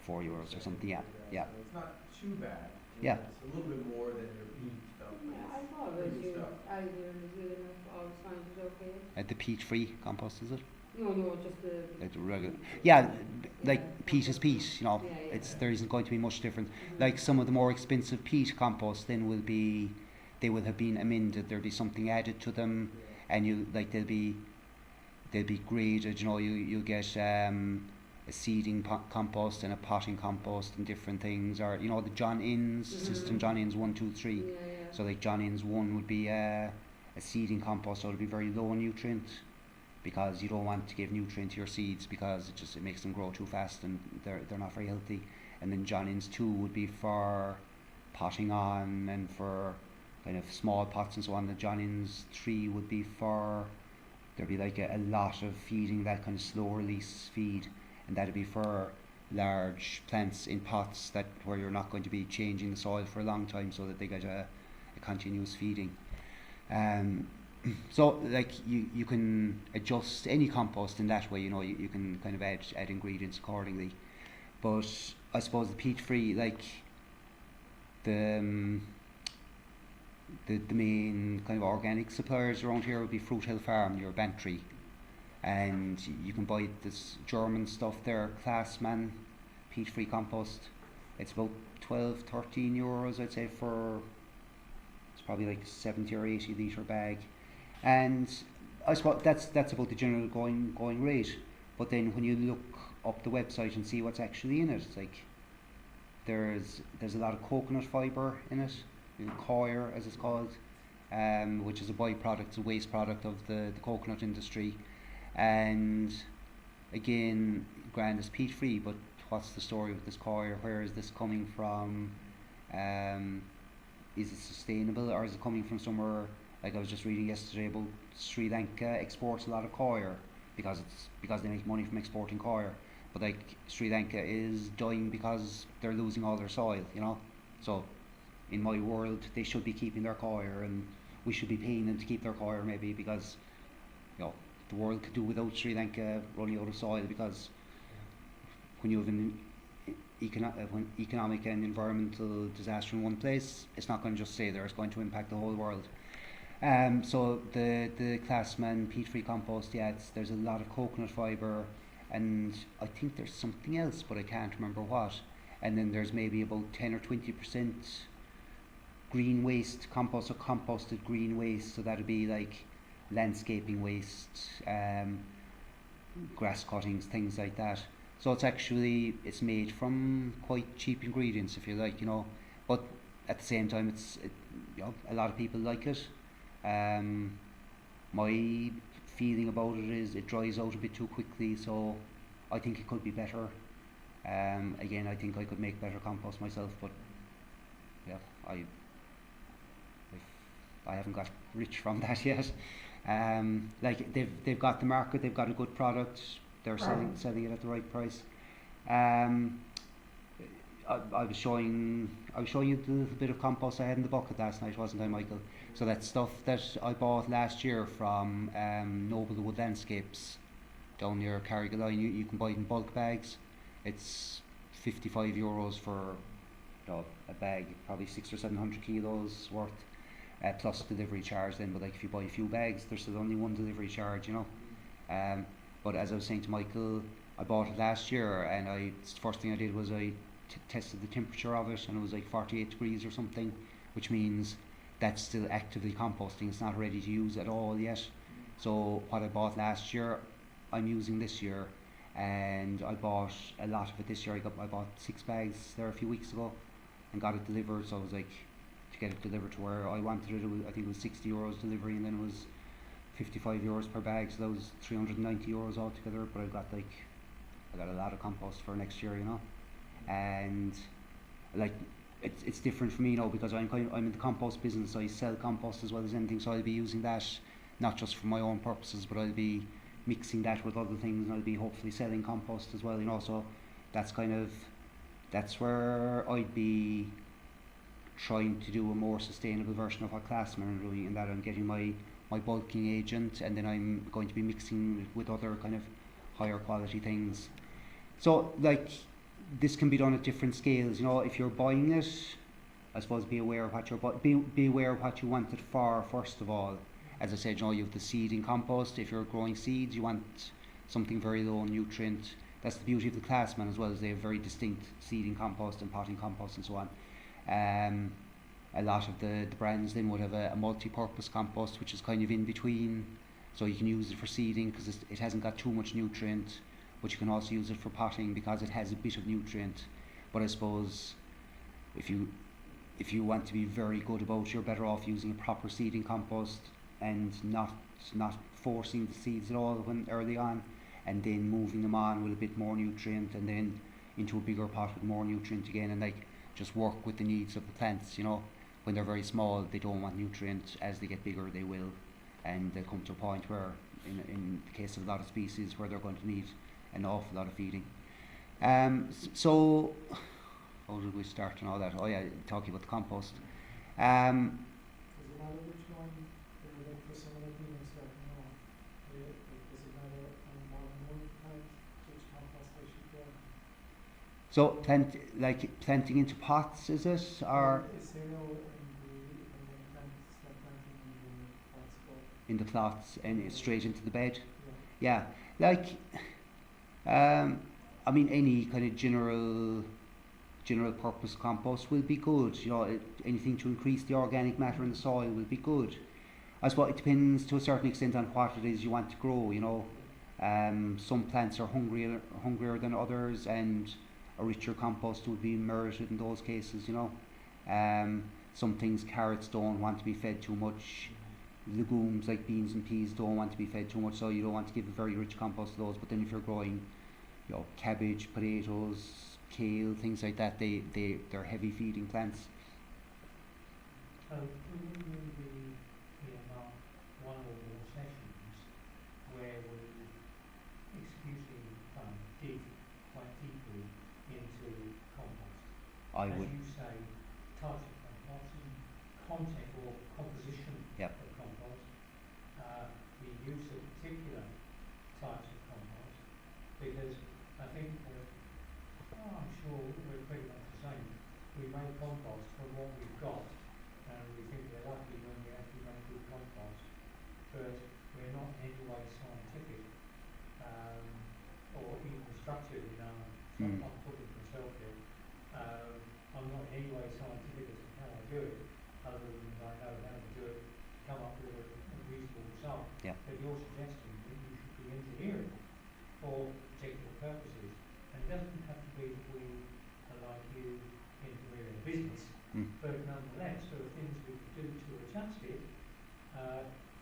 €4 or something. Yeah. So it's not too bad. Yeah. It's a little bit more than your peat stuff. but Yeah, I it's thought pretty it was good good. stuff. I was good enough. I was fine. It was okay. The peat-free compost, is it? No, just the. Like the regular. Yeah, like Yeah. peat is peat. Yeah. There isn't going to be much different. Like some of the more expensive peat compost then will be they will have been amended. There'll be something added to them, and they'll be graded. You know, you'll get a seeding compost and a potting compost and different things, or you know the John Innes system, John Innes 1, 2, 3. Yeah, yeah. So like John Innes 1 would be a seeding compost, so it'll be very low nutrient, because you don't want to give nutrient to your seeds because it makes them grow too fast and they're not very healthy. And then John Innes 2 would be for potting on and for kind of small pots and so on. The John Innes 3 would be for, there'd be like a lot of feeding, that kind of slow release feed, and that'd be for large plants in pots that where you're not going to be changing the soil for a long time, so that they get a continuous feeding. So like you can adjust any compost in that way, you know, you can kind of add ingredients accordingly. But I suppose the peat free, like the main kind of organic suppliers around here would be Fruit Hill Farm, your Bantry, and you can buy this German stuff there, Classman peat free compost. It's about 12-13 euros, I'd say, for, it's probably like 70 or 80 litre bag. And I suppose that's about the general going rate. But then when you look up the website and see what's actually in it, it's like there's a lot of coconut fibre in it, coir as it's called, which is a byproduct, a waste product of the coconut industry. And again, grand is peat free, but what's the story with this coir? Where is this coming from? Is it sustainable, or is it coming from somewhere? Like I was just reading yesterday about Sri Lanka exports a lot of coir because they make money from exporting coir. But like Sri Lanka is dying because they're losing all their soil, you know. So in my world, they should be keeping their coir, and we should be paying them to keep their coir, maybe, because you know the world could do without Sri Lanka running out of soil, because when you have an economic and environmental disaster in one place, it's not going to just stay there, it's going to impact the whole world. So the Classman peat-free compost, there's a lot of coconut fibre, and I think there's something else, but I can't remember what. And then there's maybe about 10 or 20% green waste, composted green waste, so that'd be like landscaping waste, grass cuttings, things like that. So it's made from quite cheap ingredients, if you like, you know, but at the same time you know, a lot of people like it. My feeling about it is it dries out a bit too quickly, so I think it could be better. Again, I think I could make better compost myself, but yeah, I haven't got rich from that yet. Like they've got the market, they've got a good product, they're selling it at the right price. I was showing you the little bit of compost I had in the bucket last night, wasn't I, Michael? So that's stuff that I bought last year from Noblewood Landscapes down near Carrigaline. You can buy it in bulk bags. It's 55 euros for a bag, probably 600 or 700 kilos worth, plus delivery charge then. But like if you buy a few bags, there's still only one delivery charge, you know. But as I was saying to Michael, I bought it last year, and the first thing I did was I tested the temperature of it, and it was like 48 degrees or something, which means that's still actively composting. It's not ready to use at all yet. So what I bought last year, I'm using this year, and I bought a lot of it this year. I bought 6 bags there a few weeks ago and got it delivered. So I was like, to get it delivered to where I wanted it, I think it was 60 euros delivery, and then it was 55 euros per bag, so that was 390 euros altogether. But I got a lot of compost for next year, you know. And like it's different for me now, because I'm in the compost business. I sell compost as well as anything, so I'll be using that not just for my own purposes, but I'll be mixing that with other things, and I'll be hopefully selling compost as well, you know. So that's where I'd be trying to do a more sustainable version of what Classman are doing, in that I'm getting my bulking agent, and then I'm going to be mixing with other kind of higher quality things. So like this can be done at different scales, you know. If you're buying it, I suppose be aware of what be aware of what you want it for, first of all. As I said, you know, you have the seeding compost. If you're growing seeds, you want something very low in nutrient. That's the beauty of the Classman as well, as they have very distinct seeding compost and potting compost and so on. a lot of the brands then would have a multi-purpose compost, which is kind of in between, so you can use it for seeding because it hasn't got too much nutrient, but you can also use it for potting because it has a bit of nutrient. But I suppose if you want to be very good about it, you're better off using a proper seeding compost and not forcing the seeds at all when early on, and then moving them on with a bit more nutrient, and then into a bigger pot with more nutrient again, and like just work with the needs of the plants. You know, when they're very small, they don't want nutrient. As they get bigger, they will, and they'll come to a point where, in the case of a lot of species, where they're going to need an awful lot of feeding. So, how did we start and all that? Oh yeah, talking about the compost. Does it matter which one, like for some of the people starting off, does it matter on more than one plant which compost they should grow? So planting into pots, is it, or Is there no when they start planting in the pots go? in the plots and it's straight into the bed? Yeah. Yeah, like I mean, any kind of general purpose compost will be good. You know, anything to increase the organic matter in the soil will be good. I suppose it depends to a certain extent on what it is you want to grow. You know, some plants are hungrier than others, and a richer compost would be merited in those cases. You know, some things, carrots don't want to be fed too much. Legumes like beans and peas don't want to be fed too much, so you don't want to give a very rich compost to those. But then if you're growing, you know, cabbage, potatoes, kale, things like that, they're heavy feeding plants. So will we be one or more sessions where we exclusively dig quite deeply into compost? I As would. you say, types of compost and content or composition Yep. of compost, the use of particular types of compost, because I think I'm sure we're pretty much the same. We make compost from what we've got, and we think we're lucky when we actually make good compost, but we're not in any way scientific or even structured in our, I'm putting myself here, I'm not in any way scientific as to how I do it, other than I know how to do it, come up with a reasonable result. Yeah. But you're suggesting that you should be engineering for particular purposes, and it doesn't have to be that we are like you we're in a business, but nonetheless there are things we could do to adjust it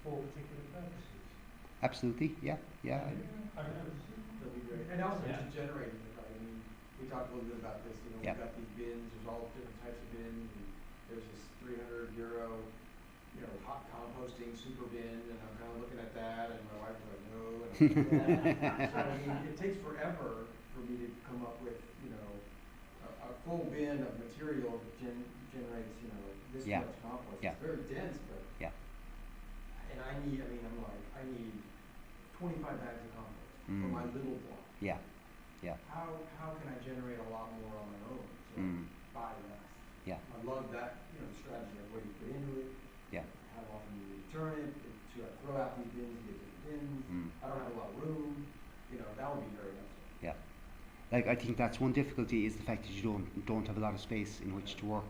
for particular purposes. Absolutely, yeah. I don't know. That'd be great. And also just generating it, right? I mean, we talked a little bit about this, you know, we've got these bins, there's all different types of bins, and there's this €300, you know, hot composting super bin, and I'm kind of looking at that, and my wife was like, no, and I'm like, so, I mean, it takes forever for me to come up with, you know, a full bin of material that generates, you know, this much compost. It's very dense, but and I need 25 bags of compost for my little block. Yeah. How can I generate a lot more on my own? So buy less. Yeah. I love that, you know, strategy of what you put into it. Yeah. How often you return it? Should I throw out these bins, get different bins? I don't have a lot of room. You know, that would be very helpful. Yeah. Like, I think that's one difficulty, is the fact that you don't have a lot of space in which to work.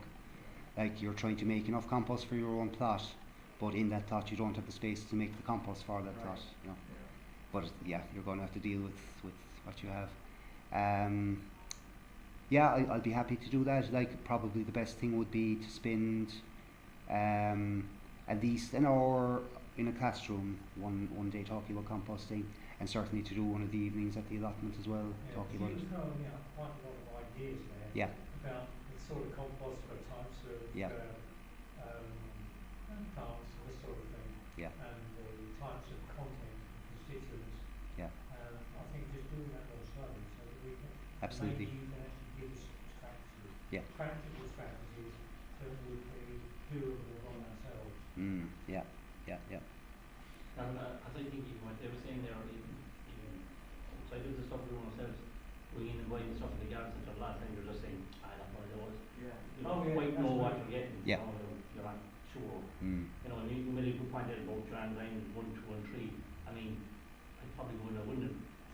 Like, you're trying to make enough compost for your own plot, but in that plot you don't have the space to make the compost for that plot. You know. But yeah, you're going to have to deal with what you have. I'll be happy to do that. Like, probably the best thing would be to spend at least an hour in a classroom one day talking about composting, and certainly to do one of the evenings at the allotment as well, talking about it. Throwing out quite a lot of ideas there about the sort of compost for types of plants, this sort of thing, and the types of content and constituents. I think just doing that more slowly so that we can Absolutely. maybe you can actually give us strategies, practical strategies, so that we can be doable on ourselves. And as I think even what they were saying there, even outside of the stuff we do ourselves, we in and buying stuff in the garden centre, a lot of times you're just saying, that's one of those. You don't quite know what you're getting. You know, you're not sure. You know, and you made a good point there about Grand Line 1, 2 and 3. I mean, I probably wouldn't have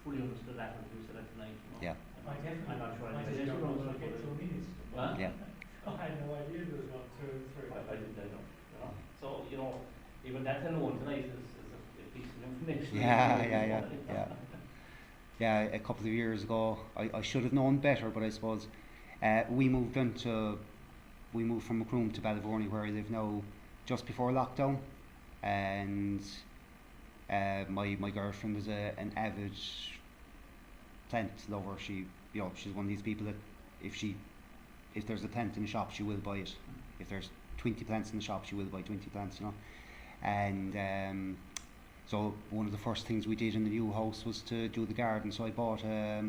fully understood that until you said that tonight. You know? I definitely I'm not sure. I just don't want to get 2 minutes. What? I I had no idea there was one, two, and three. I didn't know. So, even that alone tonight is a piece of information. Yeah, a couple of years ago, I should have known better, but I suppose we moved from Macroom to Ballincollig, where I live now, just before lockdown, and my girlfriend is an avid plant lover. She's one of these people that if there's a plant in the shop, she will buy it. If there's 20 plants in the shop, she will buy 20 plants, And so one of the first things we did in the new house was to do the garden. So I bought a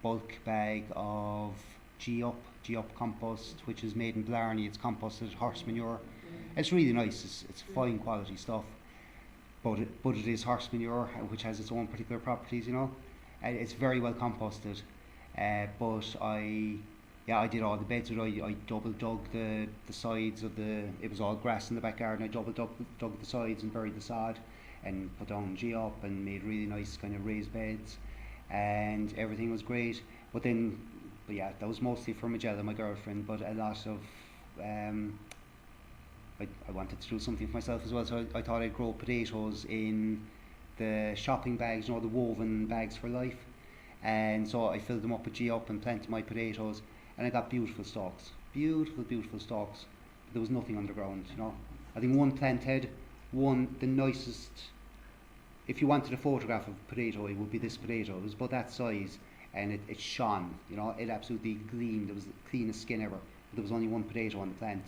bulk bag of G-Up compost, which is made in Blarney. It's composted horse manure. It's really nice. It's fine quality stuff, but it is horse manure, which has its own particular properties, It's very well composted. But I did all the beds with it. I double dug the sides of it was all grass in the back garden. I double dug the sides and buried the sod and put down G-Up and made really nice kind of raised beds, and everything was great. But yeah, that was mostly for Magella, my girlfriend, but a lot of I wanted to do something for myself as well, so I thought I'd grow potatoes in the shopping bags, the woven bags for life. And so I filled them up with G-Up and planted my potatoes, and I got beautiful stalks, beautiful stalks. But there was nothing underground, I think one plant had the nicest. If you wanted a photograph of a potato, it would be this potato. It was about that size, and it shone, it absolutely gleamed. It was the cleanest skin ever. But there was only one potato on the plant,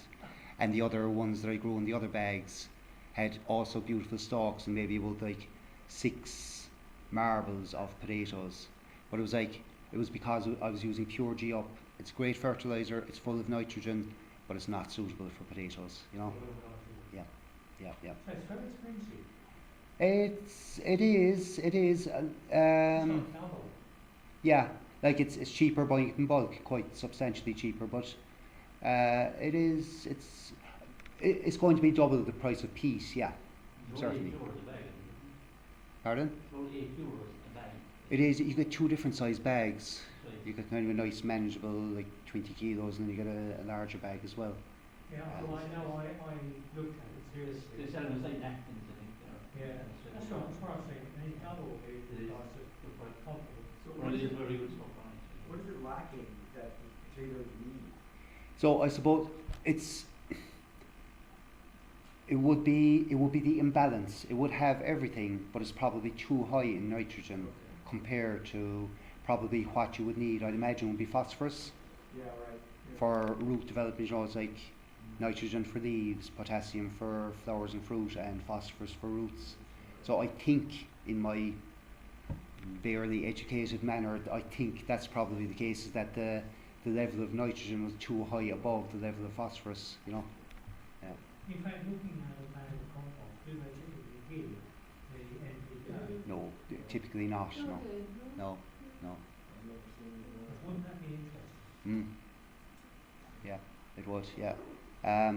and the other ones that I grew in the other bags had also beautiful stalks and maybe about like 6 marbles of potatoes. But it was because I was using pure G-Up. It's great fertilizer, it's full of nitrogen, but it's not suitable for potatoes, Yeah. So it's very expensive. It is. It's not double. Yeah, like it's cheaper buying it in bulk, quite substantially cheaper, but it's going to be double the price of peas, yeah, certainly. Pardon? It's only €8 a bag. It is. You get 2 different size bags. You get kind of a nice manageable, like 20 kilos, and then you get a larger bag as well. Yeah, well, I know. I looked at it seriously. They sell them as like napkins, I think. Yeah, that's what I'm saying. They double the price of compost. So Well, it is very good stuff, what is it lacking that the potatoes need? So I suppose it would be the imbalance. It would have everything, but it's probably too high in nitrogen compared to probably what you would need. I'd imagine would be phosphorus. Yeah, right. Yeah. For root development. It's like nitrogen for leaves, potassium for flowers and fruit, and phosphorus for roots. So I think, in my barely educated manner, I think that's probably the case, is that the level of nitrogen was too high above the level of phosphorus, Yeah. In fact, looking at a bag of compost, do they typically give the NPK? No, typically not. No. Wouldn't that be interesting? Yeah, it would. Yeah. I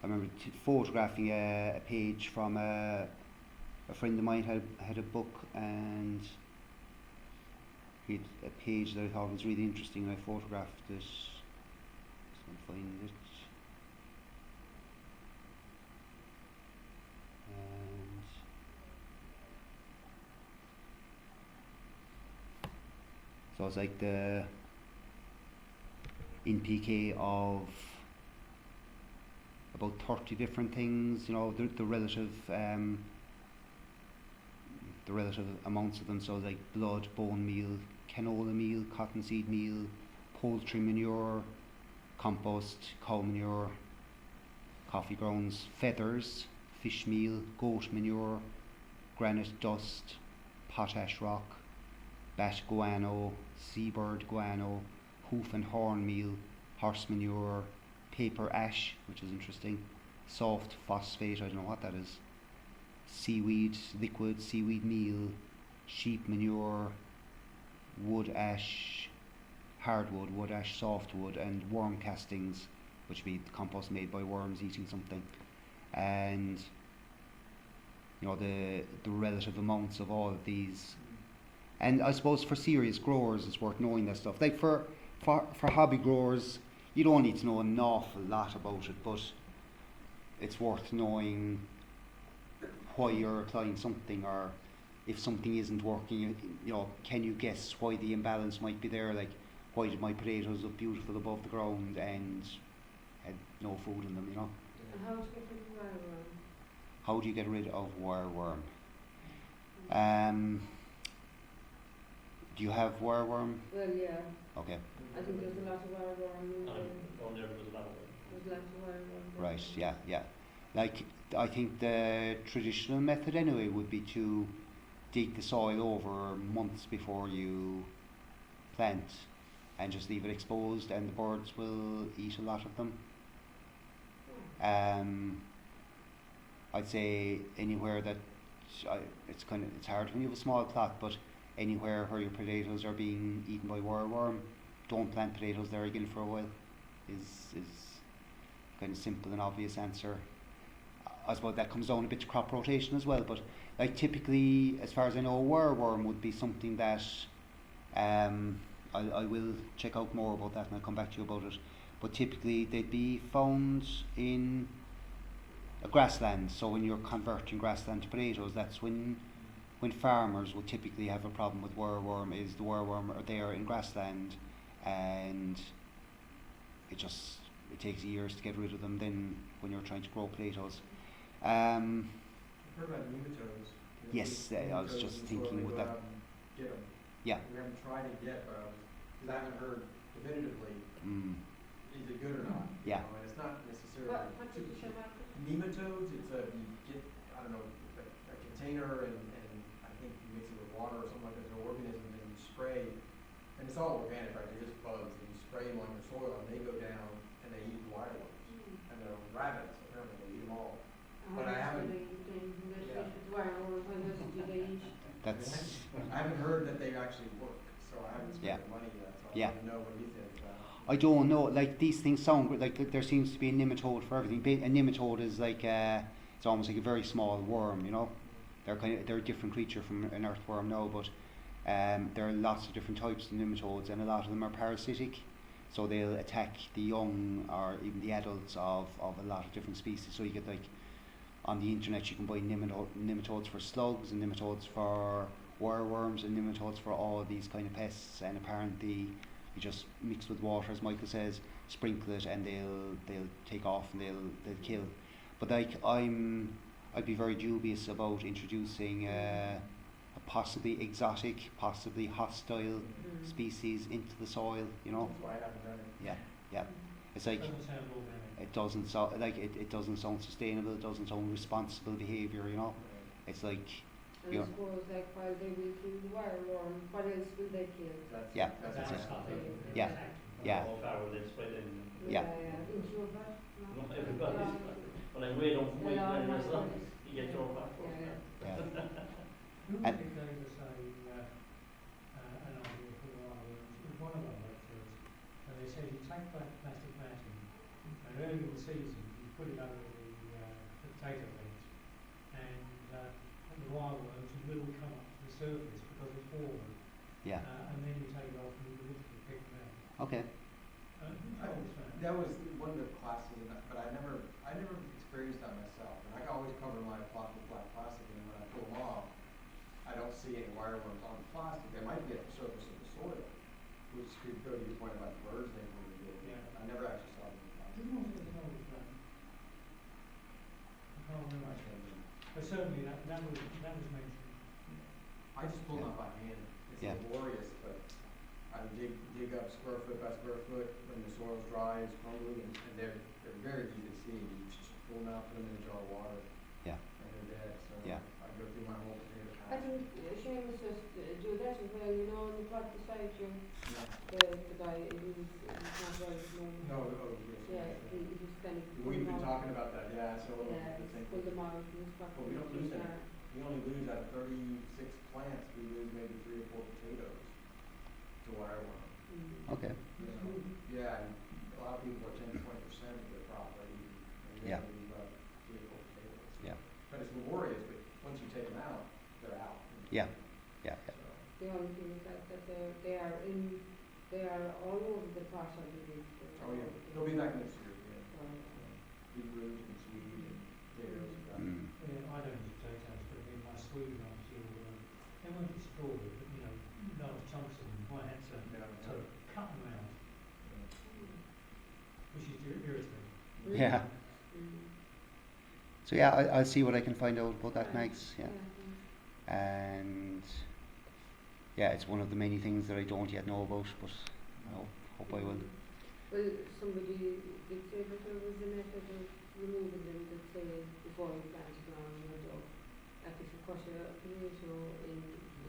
remember photographing a page from a friend of mine had a book, and he had a page that I thought was really interesting, and I photographed it. Just want to find it. And so it's like the NPK of about 30 different things, the relative amounts of them. So like blood, bone meal, canola meal, cottonseed meal, poultry manure, compost, cow manure, coffee grounds, feathers, fish meal, goat manure, granite dust, potash rock, bat guano, seabird guano, hoof and horn meal, horse manure, paper ash, which is interesting, soft phosphate, I don't know what that is, seaweed, liquid seaweed meal, sheep manure, wood ash, hardwood, wood ash, softwood, and worm castings, which would be the compost made by worms eating something. And the relative amounts of all of these. And I suppose for serious growers it's worth knowing that stuff. Like for for hobby growers, you don't need to know an awful lot about it, but it's worth knowing why you're applying something, or if something isn't working, you know, can you guess why the imbalance might be there? Like, why did my potatoes look beautiful above the ground and had no food in them, you know? And how to get rid of wireworm? How do you get rid of wireworm? Do you have wireworm? Well, yeah, Okay, I think there's a lot of wireworm. Down there was a lot of it. There's lots of wireworm. right, yeah, yeah. Like, I think the traditional method anyway would be to dig the soil over months before you plant and just leave it exposed, and the birds will eat a lot of them. I'd say anywhere that it's hard when you have a small plot, but anywhere where your potatoes are being eaten by wireworm, don't plant potatoes there again for a while. Is kind of simple and obvious answer. I suppose that comes down a bit to crop rotation as well, but like typically, as far as I know, wireworm would be something that I will check out more about that and I'll come back to you about it. But typically they'd be found in a grassland. So when you're converting grassland to potatoes, that's when farmers would typically have a problem with wireworm. Is the wireworm are there in grassland, and it takes years to get rid of them. Then when you're trying to grow potatoes. I've heard about nematodes. Yes, I was just thinking with that. Get them. Yeah. We haven't tried it yet, but because I haven't heard definitively, is it good or not? Yeah. You know, and it's not necessarily. What did you say about it? Nematodes, you get, I don't know, a container and I think you mix it with water or something like that, they're organisms, and you spray, and it's all organic, right? They're just bugs, and you spray them on your soil, and they go down and they eat wireworms. And they're rabbits, apparently, they eat them all. But I haven't- That's I haven't heard that they actually work, so I haven't spent Yeah. the money yet, so I Yeah. want to know what you think about it. I don't know. Like these things sound good. Like there seems to be a nematode for everything. A nematode is like it's almost like a very small worm. You know, they're a different creature from an earthworm now, but there are lots of different types of nematodes, and a lot of them are parasitic. So they'll attack the young or even the adults of a lot of different species. So you get like on the internet you can buy nematodes for slugs and nematodes for wireworms and nematodes for all these kind of pests, and apparently you just mix with water, as Michael says, sprinkle it, and they'll take off and they'll kill. But like I'd be very dubious about introducing a possibly exotic, possibly hostile species into the soil. You know, That's why I haven't done it. yeah, yeah. It's like Doesn't sound organic. it doesn't sound like it doesn't sound sustainable. It doesn't sound responsible behaviour. You know, it's like And Yeah. I suppose like while they will kill the wireworm, what else will they kill? Yeah. That's That's it. not it. Yeah. Yeah. All flour, then spread it in. Yeah. Into your butt? Not everybody's, but like way don't wait, Yeah, as long yeah. as you get your back for Yeah, it. yeah. Who And- gave us an idea for the wireworms? It was one of our lecturers, and they said you take black plastic matting, and early in the season you put it over the potato beds, and the wireworms will come up to the surface because it's warm, yeah. and then you take it off and you literally pick them out. Okay. Who told us that? That was one of the classes, but I never experienced that myself. And I can always cover my plot with black plastic, and when I pull them off, I don't see any wireworms on the plastic. They might be at the surface of the soil, which could go to your point about the birds they want to do. Yeah. I never actually saw them in the plastic. Who was it that told us that? I can't remember. But certainly that was mentioned. I just pull them up by hand. It's Yeah. laborious, but I dig up square foot by square foot when the soil's dry, it's crumbly, and they're very easy to see. You just pull them out, put them in a jar of water, Yeah. and they're dead. So Yeah. I go through my whole potato I patch. think Seamus just do that as well, you know, in the plot beside you, Yeah. the guy, he's not well at the moment. No, oh, yes. Yeah, yes, he yes. just kind of pull We've them been out. talking about that, yeah, so Yeah, the same pull thing. them out and his plot. But we don't lose any. We only lose out of 36 plants, we lose maybe 3 or 4 potatoes to wireworm. Okay. You know, yeah, and a lot of people are 10 to 20% of their crop rate, and they Yeah. lose about 3 or 4 potatoes. Yeah. But it's laborious, but once you take them out, they're out. Yeah. Yeah. So, The only thing is that they are in They are all over the pot, I believe. Oh, yeah, they'll be back next year, yeah. Right. Big roots and sweet and potatoes and that. Yeah, I don't use potatoes, but in my Sweden last year, they weren't destroyed, but large chunks of them. I had to sort of cut them out, which is irritating. Yeah. So yeah, I'll see what I can find out about that, Max. Yeah. And yeah, it's one of the many things that I don't yet know about, but I hope I will. Well, somebody did say that there was a method of removing them that say before you plant it on the window. Like if you cut a tomato in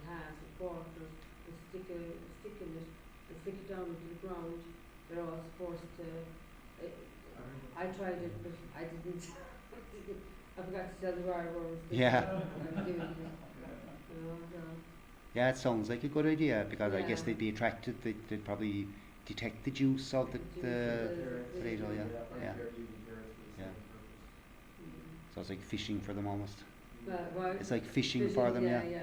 half or quarters and stick in it and stick it down into the ground, they're all supposed to. I tried it, but I didn't. I forgot to tell the wireworms. Yeah. No. Yeah, it sounds like a good idea because I guess Yeah. they'd be attracted. They'd probably detect the juice of the potato. Yeah. Yeah. Yeah. So it's like fishing for them almost. Well, It's like fishing for them. Yeah. Yeah.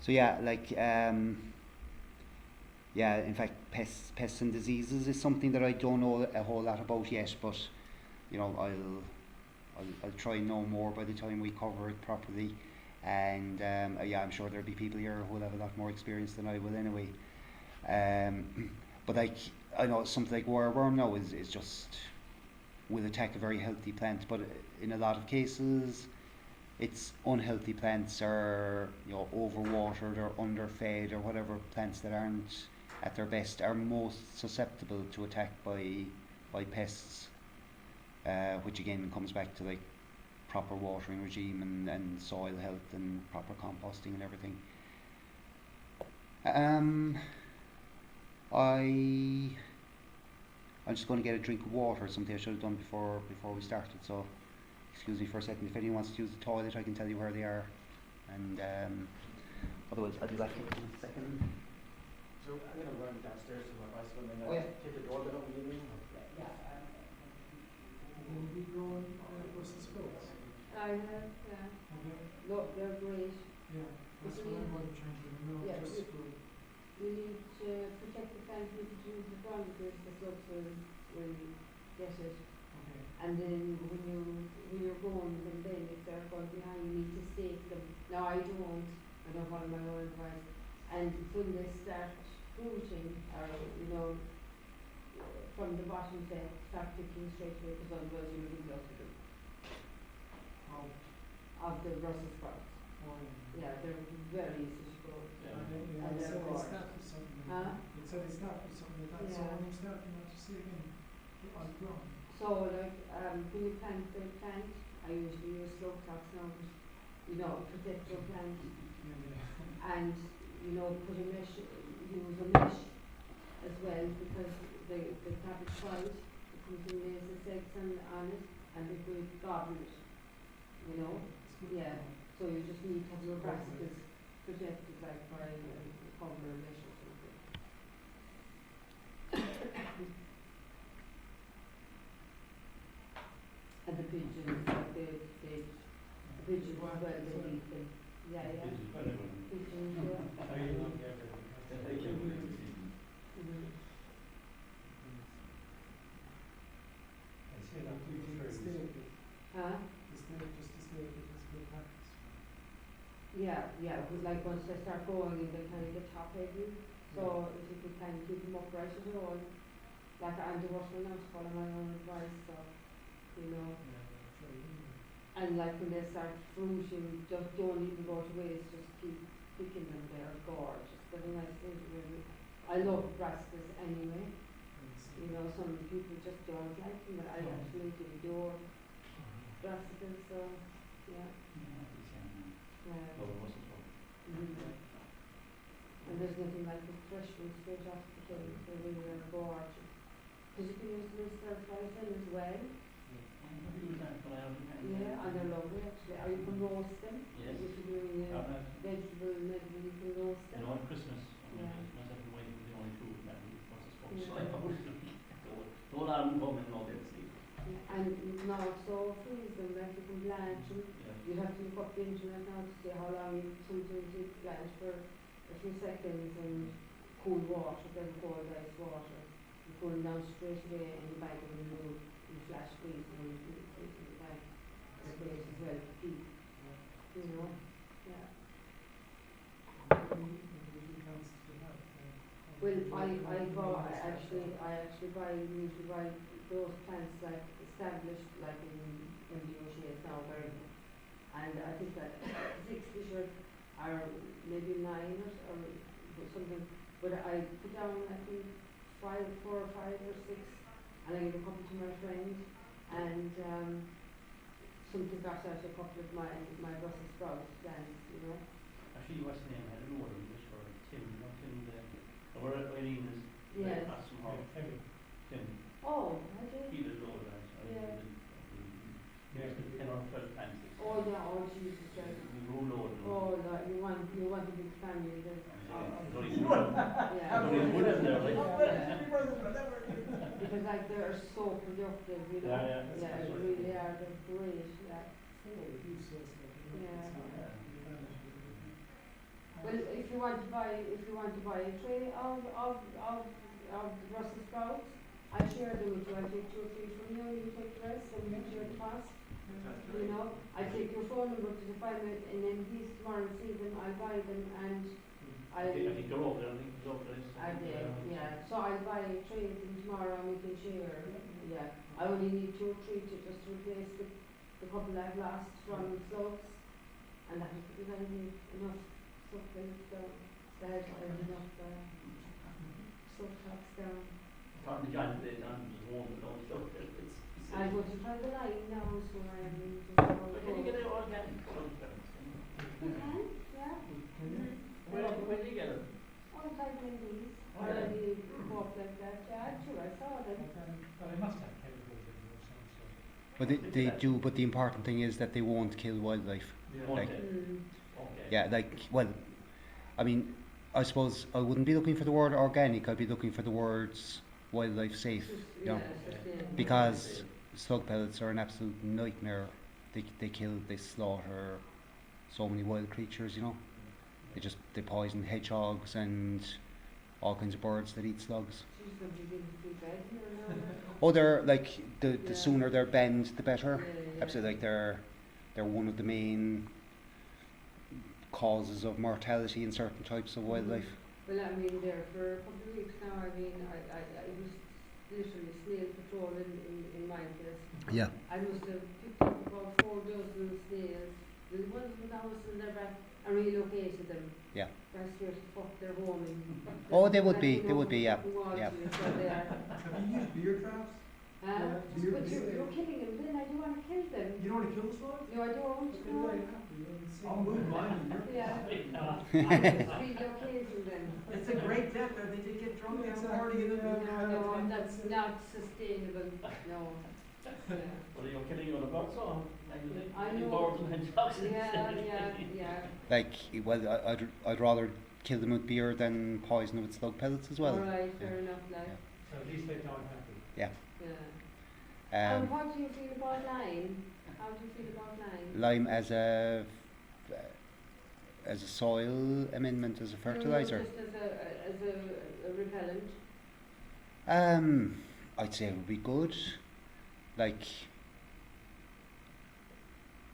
So yeah, like yeah, in fact, pests and diseases is something that I don't know a whole lot about yet, but you know, I'll try and know more by the time we cover it properly. And yeah, I'm sure there'll be people here who'll have a lot more experience than I will anyway. But like, I know something like wireworm now is just will attack a very healthy plant, but in a lot of cases, it's unhealthy plants or overwatered or underfed or whatever plants that aren't at their best are most susceptible to attack by pests, which again comes back to like proper watering regime and soil health and proper composting and everything. I'm just going to get a drink of water, something I should have done before we started, so excuse me for a second. If anyone wants to use the toilet, I can tell you where they are, and otherwise I'll be back in a second. So I'm going to run downstairs to my bicycle and then Oh, yeah. take the doorbell open the evening. Will you be growing Brussels sprouts? I have, Okay. look, they're great. Yeah, that's what I'm going to try to do. Yeah, Just for You need to protect the plant with the ground because the slugs will get it. okay. And then when you're going them then if they're going behind you need to stake them. Now I don't follow my own advice. And when they start fruiting or from the bottom they start picking straight away because otherwise you'll lose out of them. Of the Brussels sprouts. Yeah, they're very easy to grow. Yeah, And it they're said hard. it's not for something like Huh? that. It said it's not for something like that. So Yeah. when you start, you have to say again, on the ground. So like when you plant the plant, I usually use slow crops now, protect your plant Yeah. and put a mesh, use a mesh as well because the cabbage white, it comes in lays its eggs on it and it will gobble it, It's good. Yeah. So you just need to have your brassicas protected like by a cover or mesh or something. And the pigeons, like the pigeons as well, they eat them. Yeah. Pigeons, yeah. So you look at everything. Mhm. They said up to Stay trees. with it. Huh? Just stay with it. It's good practice. Yeah, but like once they start growing they kind of get top heavy, so if you could kind of keep them upright at all, like I'm the worst one now to follow my own advice, so, Yeah, try it. and like when they start fruiting, just don't even go to waste, just keep picking them, they're gorgeous, they're a nice thing to really, I love brassicas anyway, some people just don't like them, but I absolutely adore brassicas, so, yeah. And there's nothing like the fresh ones straight off the tree, they really are gorgeous. Because you can use them in stir fries then as well. Yeah, and they're lovely actually. Or you can roast them. Yes. If you're doing vegetable medley, you can roast them. On Christmas, Yeah. Christmas every week was the only food that we was supposed Yeah. to. Don't let them come in all day sleep. Yeah, And you can also freeze them, like you can blanch them. Yeah. You have to look up the internet now to see how long sometimes it blanch for a few seconds and cool water, then cold ice water. You put them down straight away and you bag them in the flash freeze and you put it in the bag. It's great as well to keep, you know, yeah. Well, I actually usually buy those plants like established, like in the OCS now, where, and I think that 6 dishes are maybe 9 or something, but I put down, I think, 4 or 5 or 6, and I give a couple to my friend, and something got out a couple of my Brussels sprouts plants, you know. Actually, what's the name? I don't know what it is for Tim, you know, Tim, or Eileen is Yes. across from her. Tim, Oh, I did. he did loads of that. Yeah. There's 10 or 12 plants. Oh, yeah, oh, Jesus, yeah. We grew loads of them. Oh, Lord, you want a big family then. There's only two of them. Yeah. There's only one of them there, like. Because like they are so productive, you know. Yeah, yeah. Yeah, they really are. They're great. Yeah. Well, if you want to buy a tray of Brussels sprouts, I share them with you. I take 2 or 3 from you, and you take the rest, and we share the cost. You know, I take your phone number to the find it, and then these tomorrow see them. I buy them, and I think they're over there. I think they're over there. I did, yeah. So I'll buy a tray of them tomorrow, and we can share. Yeah, I only need 2 or 3 to just replace the couple I've lost from slugs, and that is because I need enough stuff down. I have enough stuff tops down. Talking to John today, John was warm and all stuff. I go to try the line now, so I'm just But can you get it organic? You can, yeah. Where do you get it? All type of these. Oh, Or yeah. any walk like that, yeah, sure, I saw them. Well, they must have chemicals in them of some sort. But they do, but the important thing is that they won't kill wildlife. Like, Mm. Okay. yeah, like, well, I mean, I suppose I wouldn't be looking for the word organic, I'd be looking for the words wildlife safe, you know, because slug pellets are an absolute nightmare. They kill, they slaughter so many wild creatures, you know. They poison hedgehogs and all kinds of birds that eat slugs. Oh, they're like, the sooner they're banned, the better. Absolutely, like they're one of the main causes of mortality in certain types of wildlife. Well, I mean, there for a couple of weeks now, I mean, I was literally snail patrol in my place. Yeah. I must have picked up about 4 dozen snails, the ones with the house in their back, and relocated them. Yeah. That's where the fuck they're roaming. Oh, they would be, yeah. Yeah. Have you used beer traps? But you're killing them, then I don't want to kill them. You don't want to kill the slugs? No, I don't. No. I'll move mine. Yeah. I'm just relocating them. It's a great death, or they did get drunk and party in the No, that's not sustainable. No. Yeah. Well, you're killing all the birds, so I know. birds and hedgehogs. Yeah. Like, well, I'd rather kill them with beer than poison them with slug pellets as well. Alright, fair enough, like. So at least they die happy. Yeah. What do you feel about lime? How do you feel about lime? Lime as a soil amendment, as a fertilizer. Just as a repellent. I'd say it would be good. Like,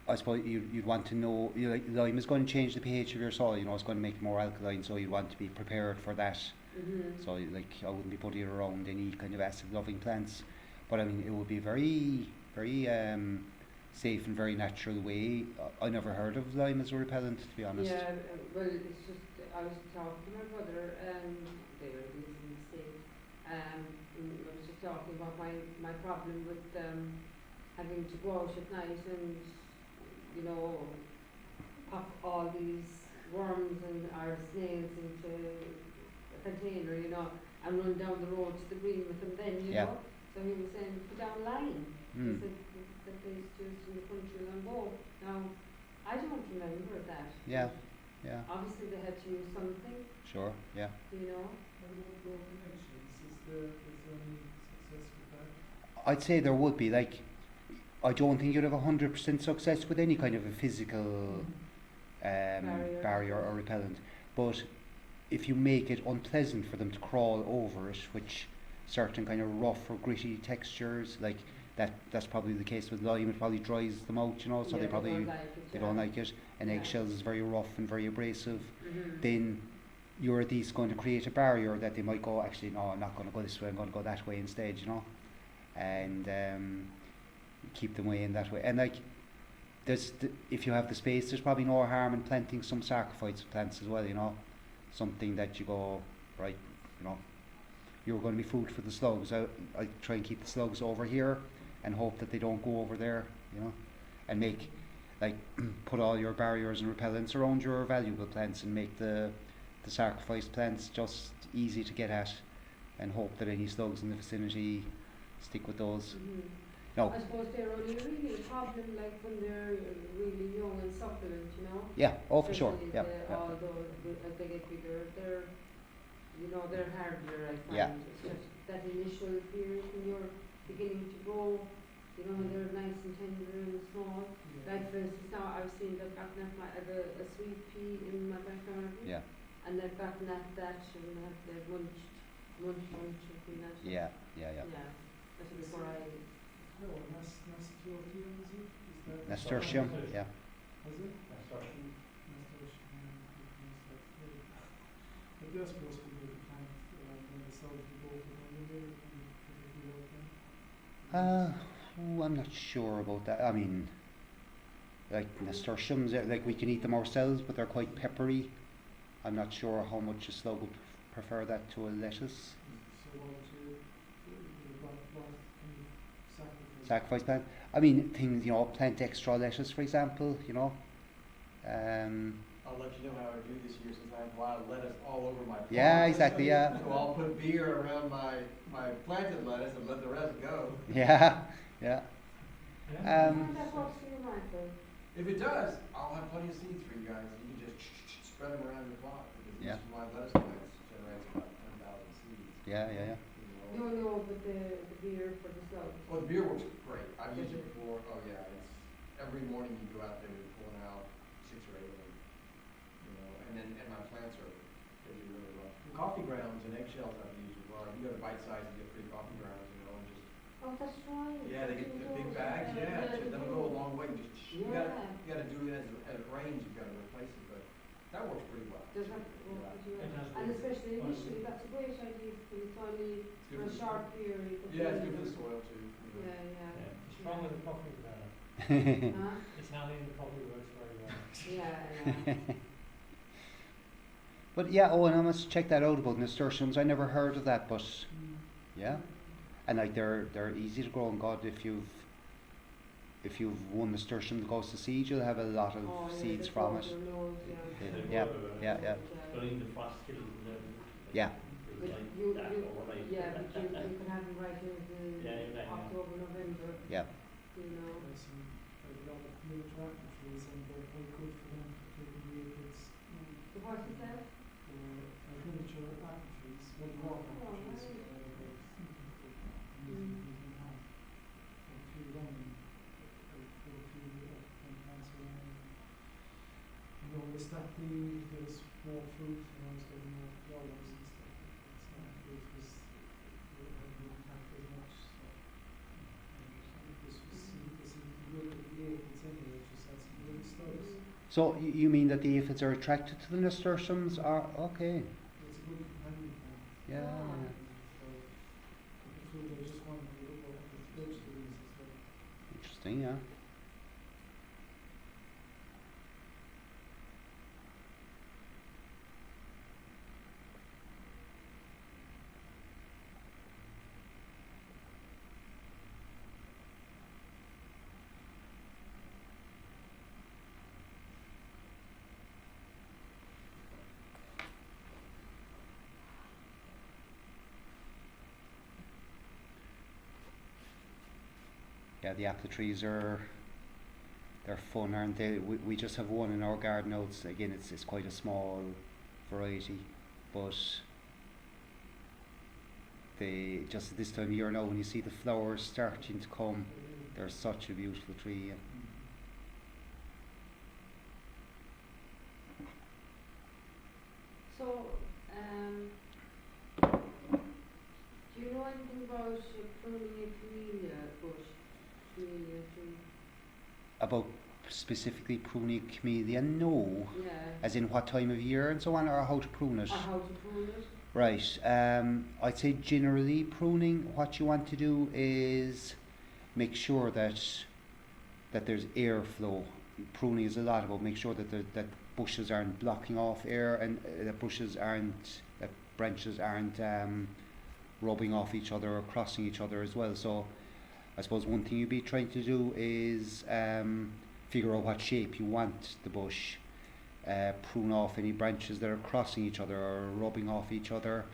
I suppose you'd want to know, like, lime is going to change the pH of your soil, you know, it's going to make it more alkaline, so you'd want to be prepared for that. Mm-hmm. So, like, I wouldn't be putting it around any kind of acid-loving plants. But I mean, it would be very, very safe and very natural way. I never heard of lime as a repellent, to be honest. Yeah, well, it's just, I was talking to my brother, they were in the States, I was just talking about my problem with having to go out at night and, you know, pop all these worms and our snails into a container, you know, and run down the road to the green with them then, you know. So he was saying, put down lime. He said that they used to use in the country on both. Now, I don't remember that. Yeah. Obviously they had to use something, Sure, yeah. you know. I'd say there would be, like, I don't think you'd have 100% success with any kind of a physical barrier or repellent. But if you make it unpleasant for them to crawl over it, which certain kind of rough or gritty textures, like that's probably the case with lime, it probably dries them out, you know, so they probably don't like it. And eggshells is very rough and very abrasive. Then you're at least going to create a barrier that they might go, actually, no, I'm not going to go this way, I'm going to go that way instead, you know, and keep them way in that way. And like, if you have the space, there's probably no harm in planting some sacrifice plants as well, you know, something that you go, right, you know, you're going to be food for the slugs. I try and keep the slugs over here and hope that they don't go over there, you know, and make, like, put all your barriers and repellents around your valuable plants and make the sacrifice plants just easy to get at, and hope that any slugs in the vicinity stick with those. No. I suppose they're only really a problem like when they're really young and succulent, you know. Yeah, oh for sure. Yeah. Although as they get bigger, they're, you know, they're hardier, I find. Yeah. It's just that initial period when you're beginning to grow, you know, when they're nice and tender and small. Like for instance, now I've seen they've gotten at a sweet pea in my back garden. Yeah. And they've gotten at that and they've munched between that. Yeah. Yeah. That's before I. Oh, nasturtium, is it? Is that? Nasturtium. Yeah. Is it? Nasturtium. Nasturtium. But they're supposed to be the plant when the cells go over the window, I'm not sure about that. I mean, like nasturtiums, like we can eat them ourselves, but they're quite peppery. I'm not sure how much a slug would prefer that to a lettuce. So what can you sacrifice? Sacrifice plant. I mean, things, you know, plant extra lettuce, for example, you know. I'll let you know how I do this year since I have a lot of lettuce all over my plants. Yeah, exactly, yeah. So I'll put beer around my planted lettuce and let the rest go. Yeah, yeah. That works for you, Michael. If it does, I'll have plenty of seeds for you guys. You can just spread them around your plot, because Yeah. each of my lettuce plants generates about 10,000 seeds. Yeah. You know. No, but the beer for the slugs. Well, the beer works great. I've used it before. Oh yeah, it's every morning you go out there and pulling out 6 or 8 of them. You know, and my plants are they do really well. The coffee grounds and eggshells I've used as well. You go to Bite Size and get free coffee grounds, you know, and just Oh, that's right. yeah, they get the big bags. Yeah, that'll go a long way. You gotta do it as it rains. You gotta replace it, but that works pretty well. Does that work with you? It does And work. especially initially, that's a great idea for it's only It's for good a for short period. yeah, it's good for the soil too. You know. Yeah. It's wrong with the coffee better. Huh? It's not in the coffee works very well. Yeah. But yeah, oh, and I must check that out about nasturtiums. I never heard of that, but yeah, and like they're easy to grow. And God, if you've one nasturtium that goes to seed, you'll have a lot of seeds from it. Yeah. So even the frost kills them. Yeah. But Like you that overnight. yeah, but you can have them right in the October, November. Yeah. You know. There's some like a lot of huge apple trees and they're quite good for them for taking the aphids. The what is that? Miniature apple trees, well, dwarf apple trees, right. using hand. And if you run them, like put a few plants around. You know, they start there's more fruit, you know, it's getting more flowers and stuff. It's not fruit was hadn't attacked as much. So this is good with the aphids anyway, it just has some good studies. So you mean that the aphids are attracted to the nasturtiums? Are okay. It's a good companion plant. Yeah. So the food I just wanted to look at the vegetables as well. Interesting. Yeah. Yeah, the apple trees they're fun, aren't they? We just have one in our garden now. It's quite a small variety, but they just at this time of year now when you see the flowers starting to come, They're such a beautiful tree. Yeah. So, do you know anything about pruning a camellia bush, camellia tree? About specifically pruning camellia, no. Yeah. As in what time of year and so on, or how to prune it? Or how to prune it? Right. I'd say generally pruning, what you want to do is make sure that there's airflow. Pruning is a lot about make sure that bushes aren't blocking off air, and that branches aren't rubbing off each other or crossing each other as well. So I suppose one thing you'd be trying to do is figure out what shape you want the bush. Prune off any branches that are crossing each other or rubbing off each other,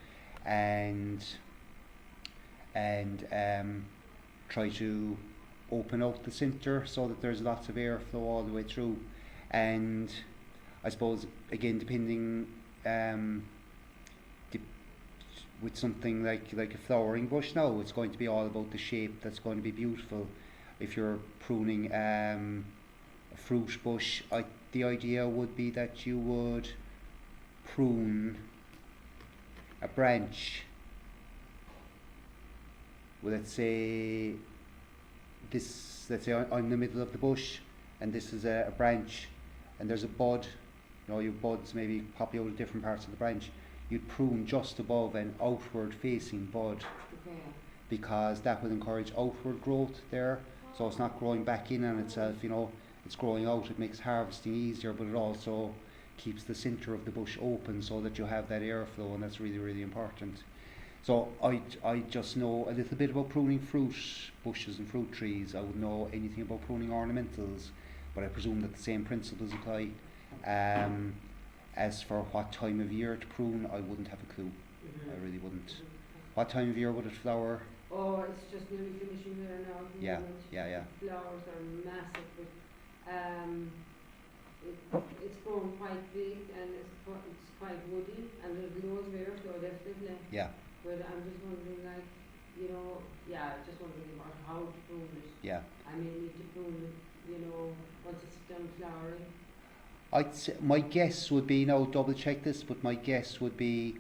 and try to open out the centre so that there's lots of airflow all the way through. And I suppose again, depending with something like a flowering bush now, it's going to be all about the shape that's going to be beautiful. If you're pruning a fruit bush, the idea would be that you would prune a branch. Well, let's say I'm in the middle of the bush, and this is a branch, and there's a bud. You know, your buds maybe popping out of different parts of the branch. You'd prune just above an outward facing bud, because that will encourage outward growth there. So it's not growing back in on itself, you know, it's growing out. It makes harvesting easier, but it also keeps the centre of the bush open so that you have that airflow, and that's really, really important. So I just know a little bit about pruning fruit bushes and fruit trees. I wouldn't know anything about pruning ornamentals, but I presume that the same principles apply. As for what time of year to prune, I wouldn't have a clue. I really wouldn't. What time of year would it flower? Oh, it's just nearly finishing there now. Yeah, yeah. Flowers are massive, but it's grown quite big, and it's quite woody, and there's loads of airflow definitely. Yeah. But I'm just wondering, like, you know, just wondering about how to prune it. Yeah. I may need to prune it, you know, once it's done flowering. I'd say my guess would be, now double check this, but my guess would be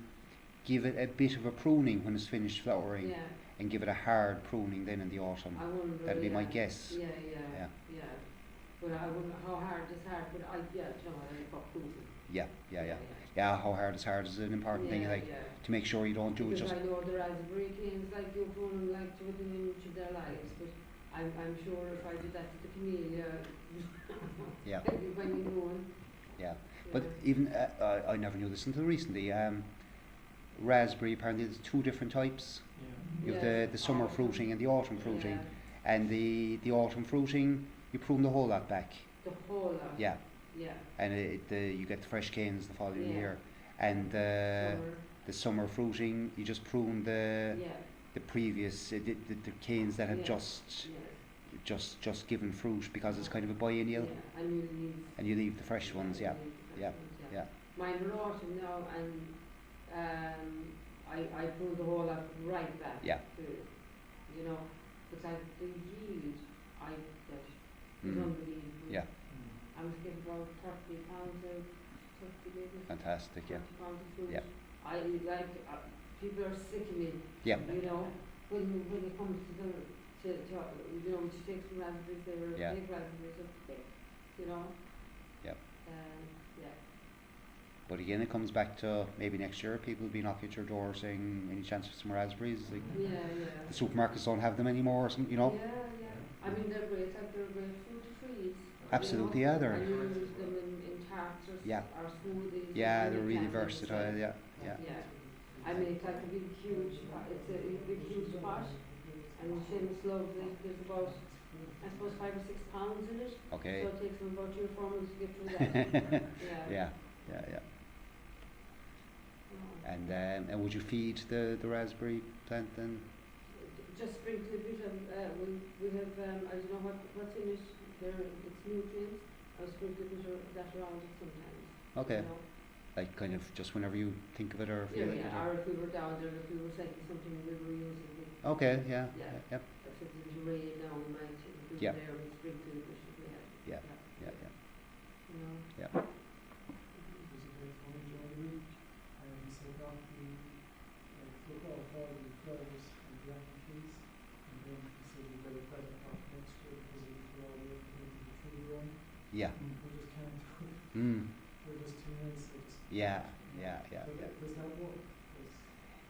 give it a bit of a pruning when it's finished flowering. Yeah. And give it a hard pruning then in the autumn. I wonder. That'd be my guess. Yeah. But I wonder how hard is hard, but you know, I got pruning. Yeah, how hard is an important thing, like, to make sure you don't do it just. Because I know the raspberry canes, like, you prune them like to within an inch of their lives, but I'm sure if I did that to the camellia, it'd be when you know one. Yeah, but even I never knew this until recently. Raspberry, apparently there's two different types. You have the summer fruiting and the autumn fruiting, and the autumn fruiting you prune the whole lot back. The whole lot. Yeah. And you get the fresh canes the following year, and the summer fruiting you just prune the previous the canes that have just given fruit, because it's kind of a biennial. And you leave the fresh ones. Yeah. Mine are autumn now, and I prune the whole lot right back. Yeah. You know, but the yield I get is unbelievable. Yeah. I was getting about 30 pounds of 30 liters. Fantastic. 30 pounds of fruit. Yeah. I like people are sick of me. Yeah. You know, when it comes to you know, to take some raspberries, they were big raspberries are thick. You know. Yeah. Yeah. But again, it comes back to maybe next year people will be knocking at your door saying, any chance for some raspberries? Like, the supermarkets don't have them anymore, you know. Yeah. I mean, they're great. Like, they're great fruit trees. Absolutely, you know? yeah, they're. And you use them in tarts or smoothies. Yeah, they're really versatile. Yeah. I mean, it's like a big huge pot, and Seamus loves it. There's about, I suppose, 5 or 6 pounds in it. Okay. So it takes them about 2 or 4 months to get through that. Yeah. And would you feed the raspberry plant then? Just sprinkle a bit of, we have, I don't know what's in it, it's nutrients. I'll sprinkle a bit of that around it sometimes. Okay. You know? Like kind of just whenever you think of it or feel like it? Or if we were down there, if we were sending something we were using it. Okay, yeah. Yep. If it was rain now, we might, if we Yeah. there with sprinkling bushes we had. Yeah, yeah, yeah. You know. Yeah. There's a bit of one during the week, and we set off the, took off all the flowers and the apple trees, and then he said we better plant it off next year because it was all the way into the tree run. Yeah. We just can't do it. We're just too nice. Yeah, yeah, yeah, So yeah. does that work?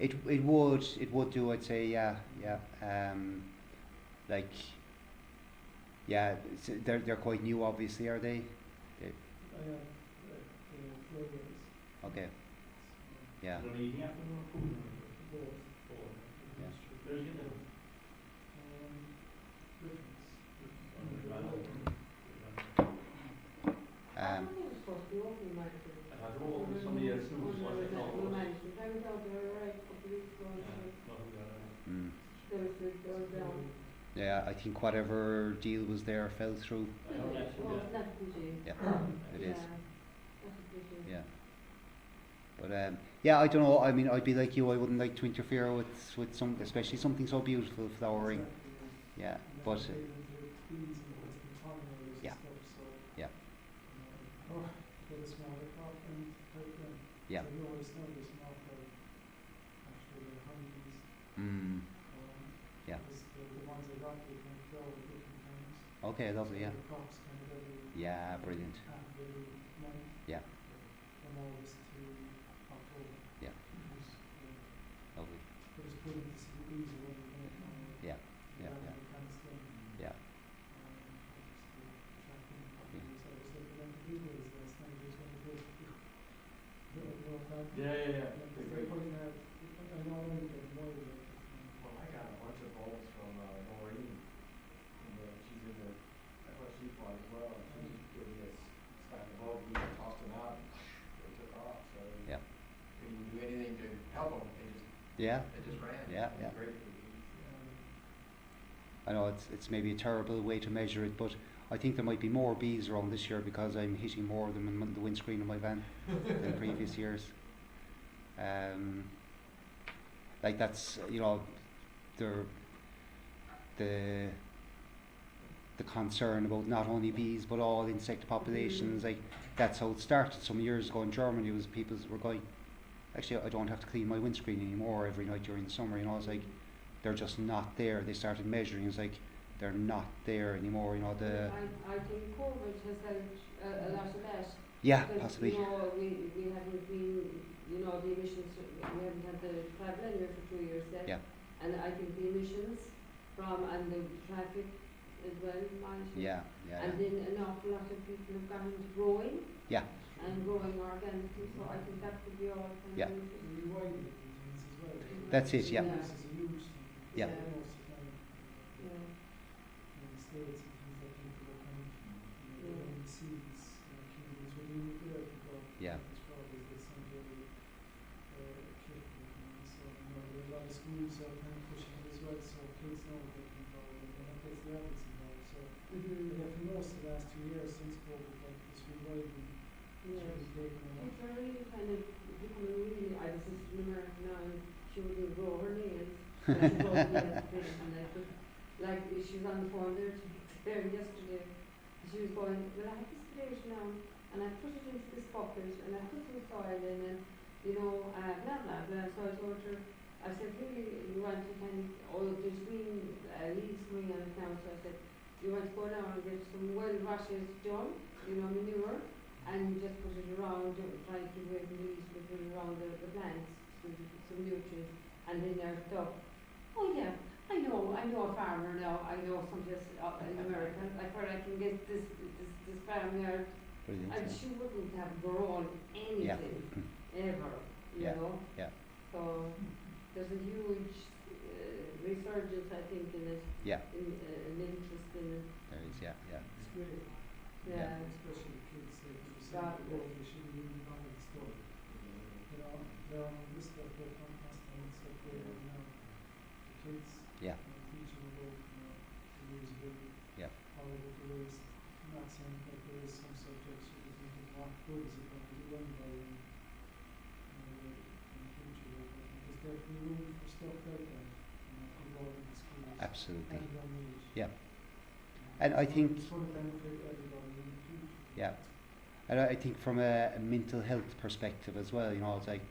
It would do, I'd say, yeah, yeah. Like, yeah, they're quite new, obviously, are they? I have the flowers. Okay. Yeah. So the evening afternoon or cooling? Both. Yeah. Where did you get them? I don't think it's supposed to be open, Michael. I drove with somebody else who was like, no, No management. I was out there right a couple of weeks ago and there was down. Yeah, I think whatever deal was there fell through. Well, that's a pity. Yeah, it is. That's a pity. Yeah. But yeah, I don't know. I mean, I'd be like you. I wouldn't like to interfere with some, especially something so beautiful, flowering. Yeah, but yeah, yeah, yeah. Yeah. Okay, lovely. Yeah. Yeah, brilliant. Yeah. Yeah. Lovely. Yeah. Yeah. Yeah. Yeah. Yeah. Well, I got a bunch of bulbs from Noreen, and she's in the FRC plot as well, and she just gave me this stack of bulbs, we tossed them out, and they took off, so Yeah. couldn't even do anything to help them, Yeah. they just ran. Yeah, It was yeah. great for the bees. I know it's maybe a terrible way to measure it, but I think there might be more bees around this year because I'm hitting more of them in the windscreen of my van than previous years. Like that's the concern about not only bees but all insect populations. Like that's how it started some years ago in Germany. Was people were going, actually I don't have to clean my windscreen anymore every night during the summer. It's like they're just not there. They started measuring. It's like they're not there anymore. I think COVID has helped a lot of that. Yeah, because, possibly. we haven't been, the emissions, we haven't had the travel anywhere for 2 years yet. Yeah. And I think the emissions and the traffic as well, management. Yeah. And then an awful lot of people have gone into growing. Yeah. And growing organically, so I think that could be all kind Yeah. of. That's it. Yeah. Yeah. Yeah. Schools are kind of pushing it as well, so kids know that they can go and that gets the adults involved. So for most of the last 2 years since COVID, like this reviving, Yes. taken off. It's really kind of becoming really, I was just in America now and she wouldn't grow her nails. But she told me yesterday, and I could, like, she was on the phone there yesterday, and she was going, well, I have this plate now, and I put it into this bucket, and I put some soil in, and, blah, blah, blah. So I told her, I said, really, you want to there's green leaves growing on it now, so I said, you want to go now and get some well washes done, manure, and just put it around, try to keep away from the leaves, but put it around the plants, so you put some nutrients, and then there's stuff. Oh yeah, I know a farmer now, I know someplace in America, like where I can get this farmyard, Brilliant. and she wouldn't have grown anything, ever, Yeah. know. Yeah. So, there's a huge resurgence, I think, in it, Yeah. an interest in it. There is. Yeah. It's great, Yeah. especially the kids, like you said, Yeah. they shouldn't even buy the store. They're on this stuff, they're composting and stuff there now. The kids, Yeah. teaching about, the usability. Yeah. How there is, not saying that there is some subjects you can think of not good is it going to do anybody in the future, but there's definitely room for stuff like that, to go into schools. Absolutely. At a young age. Yeah. And I think, It's going to benefit everybody in the future. yeah, and I think from a mental health perspective as well, you know, it's like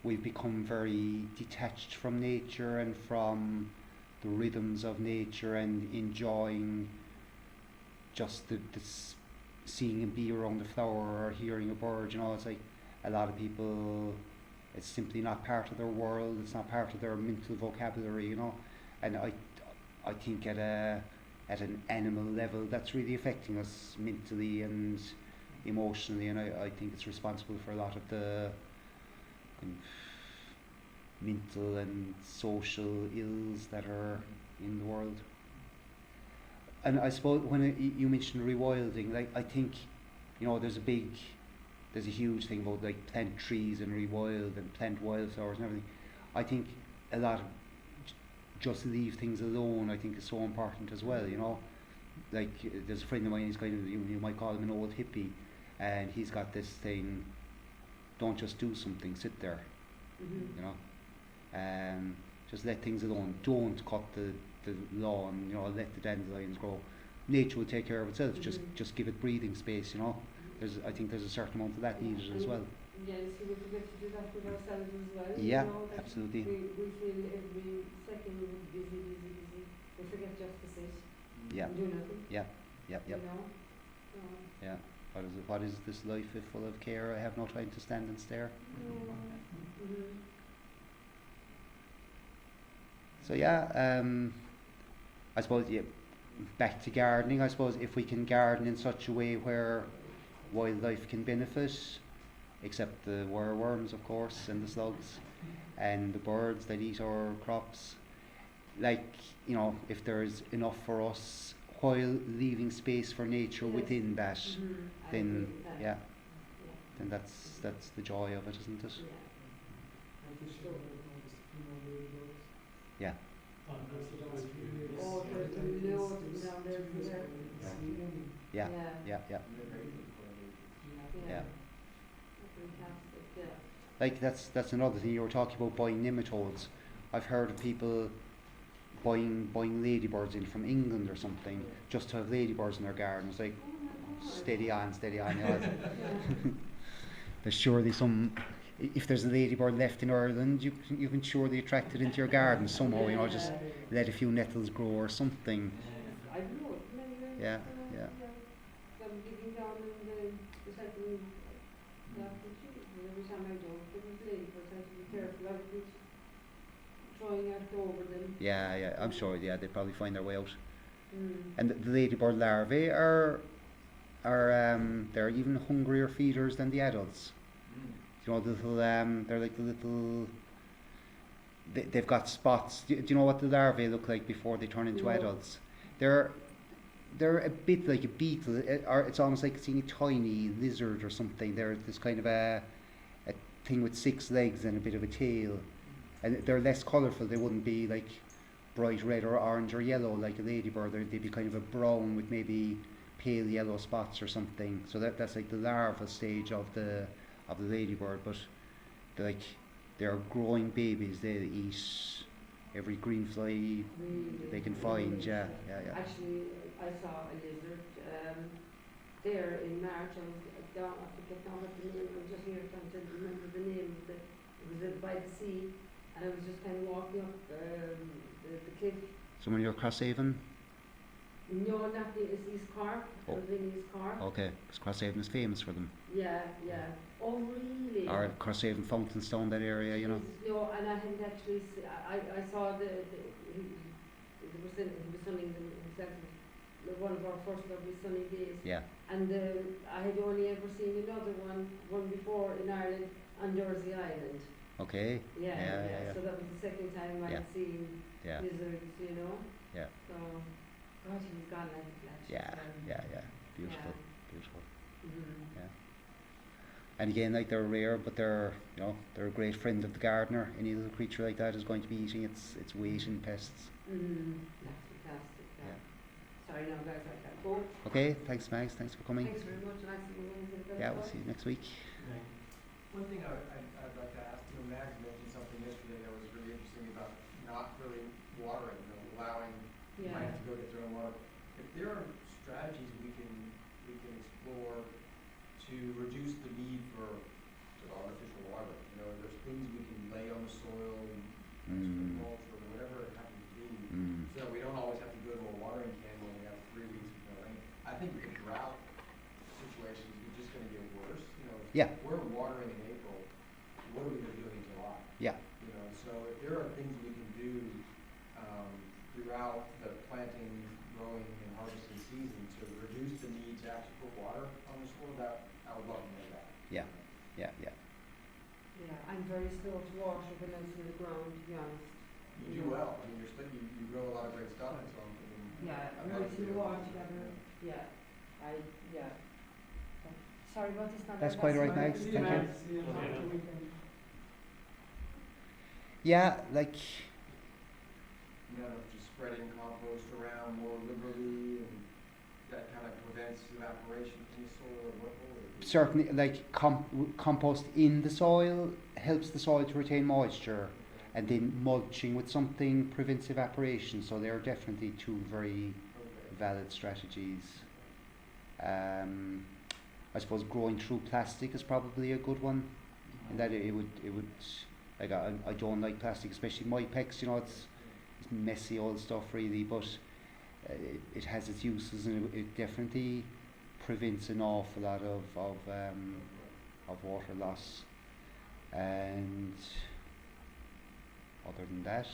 we've become very detached from nature and from the rhythms of nature and enjoying just the seeing a bee around the flower or hearing a bird. You know, it's like a lot of people, it's simply not part of their world, it's not part of their mental vocabulary, you know. And I think at an animal level that's really affecting us mentally and emotionally, and I think it's responsible for a lot of the kind of mental and social ills that are in the world. And I suppose when you mentioned rewilding, like I think, you know, there's a huge thing about like plant trees and rewild and plant wildflowers and everything. I think a lot of just leave things alone, I think, is so important as well, you know. Like there's a friend of mine, he's kind of, you might call him an old hippie, and he's got this thing, don't just do something, sit there, you know. Just let things alone, don't cut the lawn, you know, let the dandelions grow. Nature will take care of itself, just give it breathing space, you know. I think there's a certain amount of that needed as well. Yes, we forget to do that with ourselves as well. Yeah, you know, that absolutely. We feel every second busy. We forget just to sit Yeah. and do nothing. Yeah, yeah, yeah. You know? Yeah. What is this life if full of care? I have no time to stand and stare. So yeah, I suppose, yeah, back to gardening. I suppose if we can garden in such a way where wildlife can benefit, except the worms, of course, and the slugs, and the birds that eat our crops. Like, you know, if there's enough for us while leaving space for nature within that, then then that's the joy of it, isn't it? And this year I've noticed a few more ladybugs. Yeah. Because the last few years, Oh, there's there was loads down there, 2 years yeah. ago, I didn't see any. Yeah. Yeah. Yeah. Yeah. Fantastic, yeah. Like that's another thing you were talking about, buying nematodes. I've heard of people buying ladybirds in from England or something just to have ladybirds in their gardens. Like, steady on, you know. There's surely some. If there's a ladybird left in Ireland, you can surely attract it into your garden somehow. You know, just let a few nettles grow or something. I know, Yeah. I'm digging down in the second every time I go, it was late, but I have to be careful. I was trying out over them. Yeah. I'm sure. Yeah, they probably find their way out. And the ladybird larvae are they're even hungrier feeders than the adults. You know, the little they're like the little. They've got spots. Do you know what the larvae look like before they turn into adults? They're a bit like a beetle, or it's almost like seeing a tiny lizard or something. They're this kind of a thing with 6 legs and a bit of a tail, and they're less colourful. They wouldn't be like bright red or orange or yellow like a ladybird. They'd be kind of a brown with maybe pale yellow spots or something. So that's like the larval stage of the ladybird. But they're growing babies. They eat every green fly they can find. Yeah. Actually, I saw a lizard there in March. I forget now what the name. I was just here trying to remember the name. It was by the sea, and I was just kind of walking up the cliff. So when you're Crosshaven? No, not it's East Cork. I was in East Cork. Okay, because Crosshaven is famous for them. Yeah. Oh, really? Or Crosshaven, Fountainstone, that area, you know. No, and I hadn't actually. I saw he was sunning himself. One of our first lovely sunny days. Yeah. And I had only ever seen another one before in Ireland on Jersey Island. Okay. Yeah. So that was the second time I had seen lizards, you know. Yeah. So, God, he was gone like a flash. Yeah. Beautiful. Mm-hmm. Yeah. And again, like, they're rare, but they're a great friend of the gardener. Any little creature like that is going to be eating its weight in pests. That's fantastic. Yeah. Sorry, no, guys, I can't go. Okay, thanks, Mags. Thanks for coming. Thanks very much. Nice to meet you. Yeah, we'll see you next week. One thing I'd like to ask, Max mentioned something yesterday that was really interesting about not really watering, allowing plants to go get their own water. if there are strategies we can explore to reduce the need for artificial water, you know, there's things we can lay on the soil, and mulch or whatever it happens to be, so that we don't always have to go to a watering can when we have 3 weeks of no rain. I think the drought situations are just gonna get worse, you know. Yeah. If we're watering in April, what are we gonna do in July? Yeah. You know, so if there are things we can do, throughout the planting, growing, and harvesting season to reduce the need to actually put water on the soil, that, I would love to know that. Yeah. Yeah. Yeah, I'm very slow to water when it's in the ground, to be honest. You do well, I mean, you grow a lot of great stuff, so I mean. Yeah, I'd very love to slow do it. water together, yeah, yeah. Sorry about this, not That's quite all right, Max. See Thank you. Max, see you after the weekend. Yeah, like, You know, just spreading compost around more liberally, and that kind of prevents evaporation from the soil, or what will it do? certainly, like compost in the soil helps the soil to retain moisture, and then mulching with something prevents evaporation. So they're definitely two very valid strategies. I suppose growing through plastic is probably a good one, in that it would like I don't like plastic, especially Mypex. You know, it's messy old stuff really, but it has its uses, and it definitely prevents an awful lot of water loss. And other than that,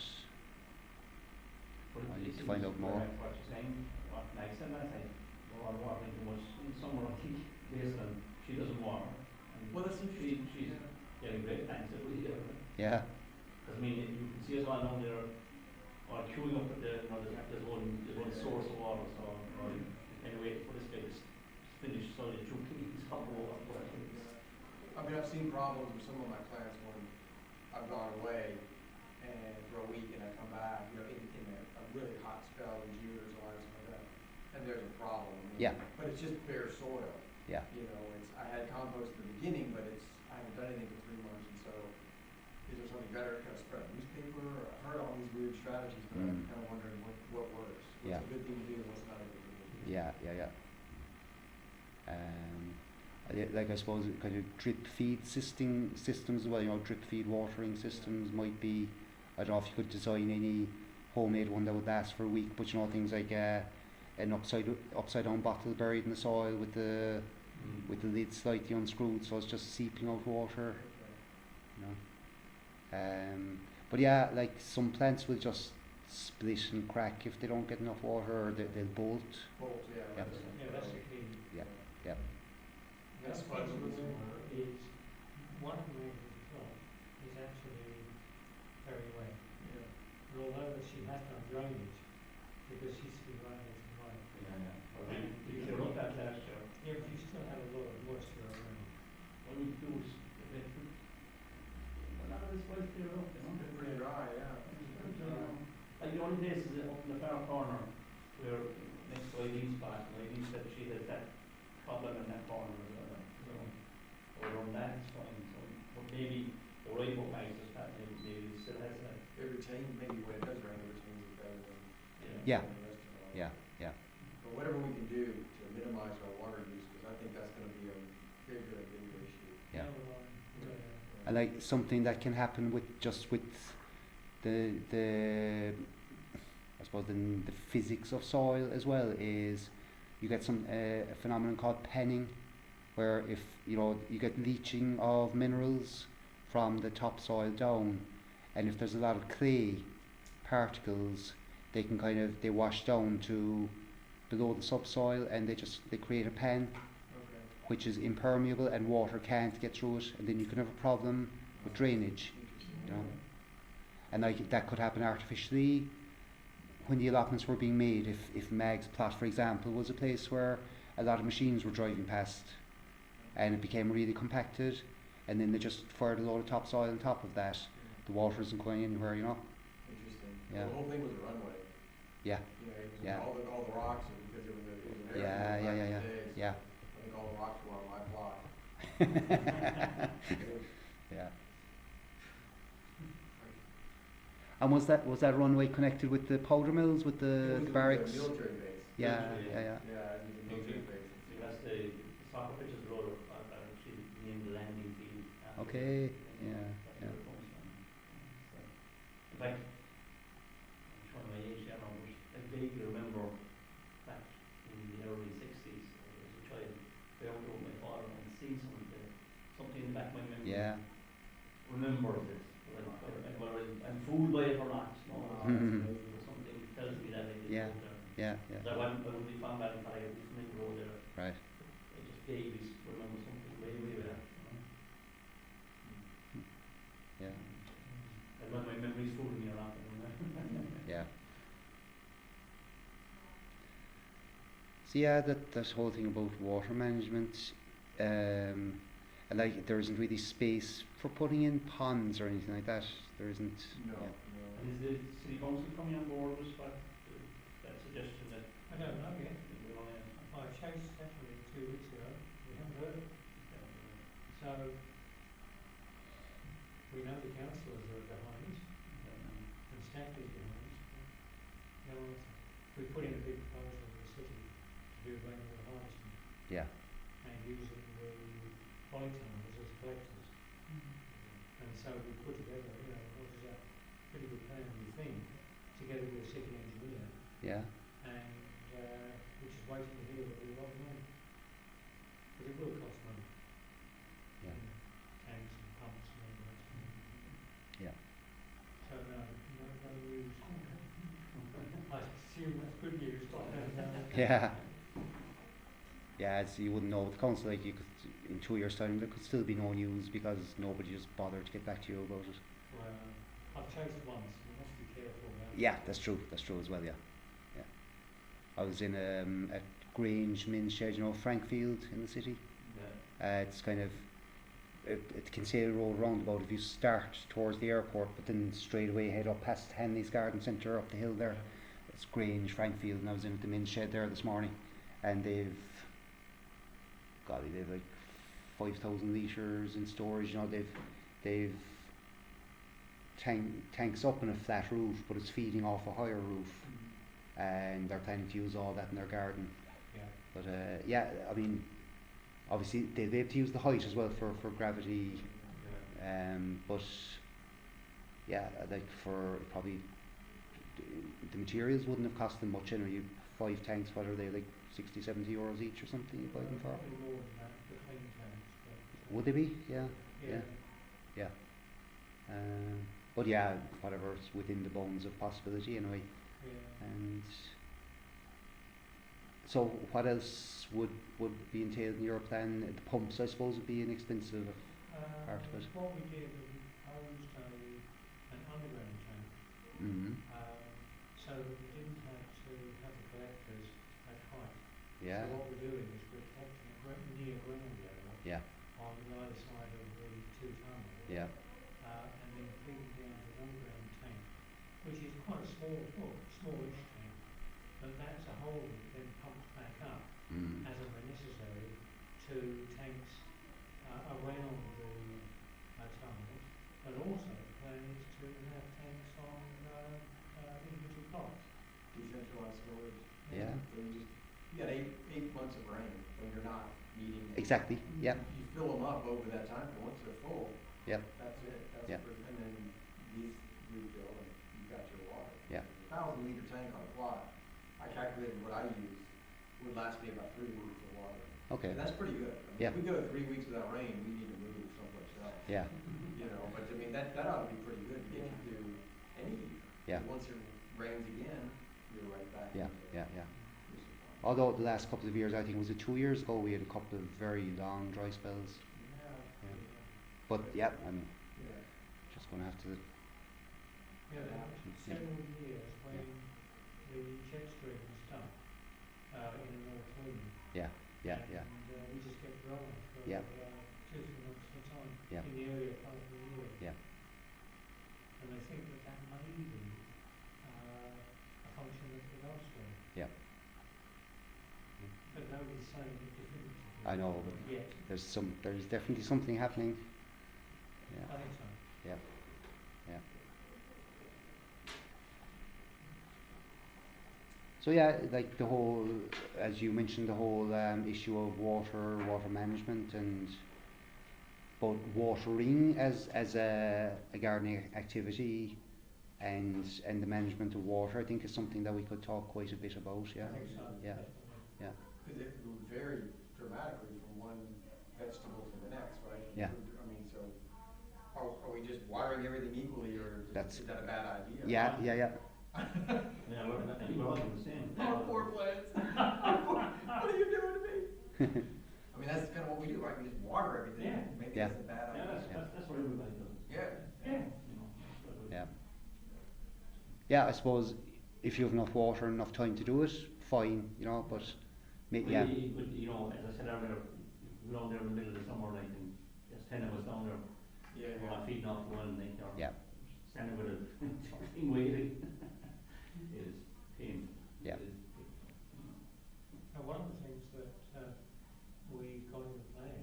I need to find out more. What you're saying, what Meg said last night, we're watering too much in summer, I think, based on she doesn't water. And Well, that's interesting. she's getting great thanks that we do. Yeah, Because I mean, you can see us all down there, or queuing up at the, you know, there's one source of water, so, you know, anyway, for this bit, it's finished, so the two things hot water. I mean, I've seen problems with some of my plants when I've gone away and for a week and I come back, you know, in a really hot spell in June or July or something like that, and there's a problem. I mean, Yeah. But it's just bare soil. yeah, You know, I had compost in the beginning, but I haven't done anything for 3 months, and so is there something better, kind of spread a newspaper? I've heard all these weird strategies, but I'm kind of wondering what works. Yeah. What's a good thing to do and what's not a good thing to do? yeah. Like I suppose kind of drip feed systems as well. You know, drip feed watering systems might be. I don't know if you could design any homemade one that would last for a week, but you know, things like an upside down bottle buried in the soil with the lid slightly unscrewed, so it's just seeping out water. You know. But yeah, like some plants will just split and crack if they don't get enough water, or they'll bolt. Both, yeah. Yep. Yeah, that's the key. Yep. That's The fun. other thing is, one of the flood is actually very wet. Yeah. And although that she has done drainage, because she's been right into the right. You can look at last year. Yeah, but you still have a lot of moisture around. What we do is, a lot of this was cleared up, you know. It's been pretty dry, yeah. Like the only place is up in the far corner, where next to Eileen's spot, and Eileen said she had that problem in that corner as well. So, over on that, it's fine, so, but maybe the right book makes us that, maybe it still has that. It retains, maybe when it does rain, it retains it better than Yeah. than the rest of it. Yeah. But whatever we can do to minimize our water use, because I think that's gonna be a bigger issue. Yeah. Yeah. And like something that can happen with the I suppose the physics of soil as well is you get a phenomenon called penning, where if you know you get leaching of minerals from the topsoil down, and if there's a lot of clay particles, they wash down to below the subsoil, and they create a pen Okay. which is impermeable and water can't get through it, and then you can have a problem with drainage. You know? And like that could happen artificially when the allotments were being made. If Mag's plot, for example, was a place where a lot of machines were driving past, and it became really compacted, and then they just fired a load of topsoil on top of that, the water isn't going anywhere. You know. Interesting. Yeah. Well, the whole thing was a runway. Yeah. You know, it was Yeah. all the rocks, and because it was an Yeah. airfield Yeah. back in the day, so I think all the rocks were on my plot. Yeah. And was that runway connected with the powder mills, with the It was barracks? a military base. Yeah, Literally, yeah, yeah. Yeah, I need to move it basic. See, that's the soccer pitches road are actually named the landing field. after Okay, the- yeah, that's yeah. where it comes from. So, in fact, I'm showing my age there now, but I vaguely remember back in the early 60s, as a child, going out with my father and seeing something in the back of my memory. Yeah. Remember this, whether I'm fooled by it or not. No, Mhm. something tells me that I did Yeah. go there. Yeah, yeah. So I wouldn't be from Ballincollig, I would be from the road there. Right. I just vaguely remember something way back. Yeah. And when my memory's fooling me or not. Yeah. So yeah, that whole thing about water management, and like there isn't really space for putting in ponds or anything like that. There isn't. No, Yeah. no. And is the city council coming on board with that suggestion that I don't know yet. we're on it? I chased Stephanie 2 weeks ago. We haven't heard it. So we know the councillors are behind it and staff is behind it. No answer. We put in a big proposal to the city to do rainwater harvesting Yeah. and using the polytunnels as collectors. And so we put together, what is a pretty good plan, we think, together with the city engineer, Yeah. and which is waiting to hear whether we want money. But it will cost money. Yeah. Tanks and pumps and all the rest of it. Yeah. So no news. I assume that's good news, but I don't know. Yeah. Yeah, it's, you wouldn't know with the council, like you could, in 2 years' time there could still be no news because nobody just bothered to get back to you about it. Well, I've chased once, you must be careful now. Yeah, that's true as well, yeah. Yeah. I was in at Grange Men's Shed, Frankfield in the city. Yeah. It's kind of it Kinsale Road roundabout if you start towards the airport, but then straight away head up past Henley's Garden Centre up the hill there. It's Grange, Frankfield, and I was in at the men's shed there this morning, and they've like 5,000 litres in storage. They've tanks up in a flat roof, but it's feeding off a higher roof, and they're planning to use all that in their garden. Yeah. But yeah, I mean, obviously they have to use the height as well for gravity. But yeah, like for probably the materials wouldn't have cost them much anyway. 5 tanks, what are they, like 60, 70 euros each or something you buy them for? Probably more than that, the clean tanks. Would they be? Yeah. Yeah. Yeah. But yeah, whatever, it's within the bounds of possibility anyway. Yeah. And so what else would be entailed in your plan? The pumps, I suppose, would be an expensive part of it. What we did was we proposed an underground tank, Mm-hmm. so that we didn't have to have the collectors at height. Yeah. So what we're doing is we're collecting near ground level Yeah. on either side of the 2 tunnels. Yeah. And then feeding down to an underground tank, which is quite a smallish tank, but that's a hole that then pumps back up Mm. as and when necessary to tanks around the tunnels, but also the plan is to have tanks on individual plots. Decentralized storage. Yeah. So you got eight months of rain when you're not needing. Exactly. Yeah. You fill them up over that time, but once they're full. Yep. That's it. That's Yep. and then these refill and you got your water. Yeah. 1,000-liter tank on a plot. I calculated what I use would last me about 3 weeks of water. Okay. And that's pretty good. I mean, Yeah. If we go 3 weeks without rain, we need to move someplace else. Yeah. But I mean that ought to be pretty good to get you through any year. Yeah. Once it rains again, you're right back. Yeah. into Yeah. Yeah. your supply. Although the last couple of years, I think it was it 2 years ago, we had a couple of very long dry spells. Yeah. But yeah, I'm Yeah. just going to have to. Yeah, there were several years when the jet stream stopped in the North Wind. Yeah. Yeah. Yeah. And we just kept rolling for Yeah. 2-3 months at a time Yeah. in the earlier part of the year. Yeah. And I think that may be a function of the Gulf Stream. Yeah. But nobody's saying it definitively. I know, but Yet. there's definitely something happening. Yeah. I think so. Yeah. Yeah. So yeah, like the whole, as you mentioned, the whole issue of water management, and both watering as a gardening activity, and the management of water, I think is something that we could talk quite a bit about. Yeah, I think so. yeah, yeah, Because it will vary dramatically from one vegetable to the next, right? Yeah. I mean, so are we just watering everything equally, or That's- is that a bad idea? yeah, yeah, yeah. Yeah, well, I think we're all the same. Our poor plants. What are you doing to me? I mean, that's kind of what we do, right? We just water everything. Yeah. Maybe Yeah. that's a bad Yeah, idea. that's what everybody does. Yeah. You know, that's what we- Yeah. Yeah, I suppose if you have enough water and enough time to do it, fine, you know, but yeah, But, you know, as I said earlier, we're down there in the middle of the summer, like, and there's 10 of us down there, Yeah, we're not feeding off one, like, or yeah, standing with a fucking waiting. It is painful. Yeah. It is, And one of the things that we've got in the plan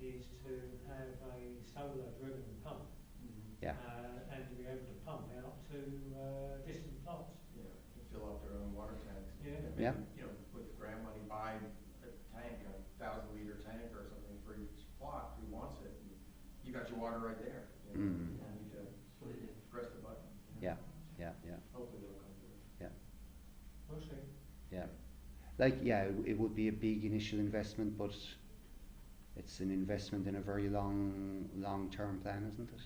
is to have a solar-driven pump, yeah, and to be able to pump out to distant plots. Yeah, to fill up their own water tanks. Yeah. And Yeah. maybe, you know, with grant money, buy a tank, a 1,000-liter tank or something for each plot who wants it. And you got your water right there. You know, Mm. you don't need to that's what it is. press the button. yeah, yeah, yeah, Hopefully they'll come through. We'll see. yeah. Like, yeah, it would be a big initial investment, but it's an investment in a very long-term plan, isn't it?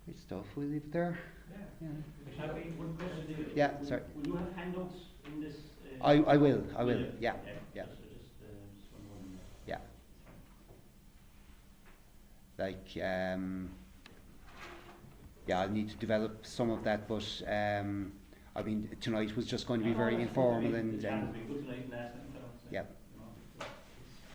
Great stuff. We'll leave it there. Yeah. Yeah. Happy, one question, David. Yeah, Will- sorry. Will you have handouts in this? I will. Yeah, yeah. Just one more. Yeah. Like, yeah, I'll need to develop some of that, but I mean, tonight was just going to be very informal, and It's been good tonight and last night, so. yeah,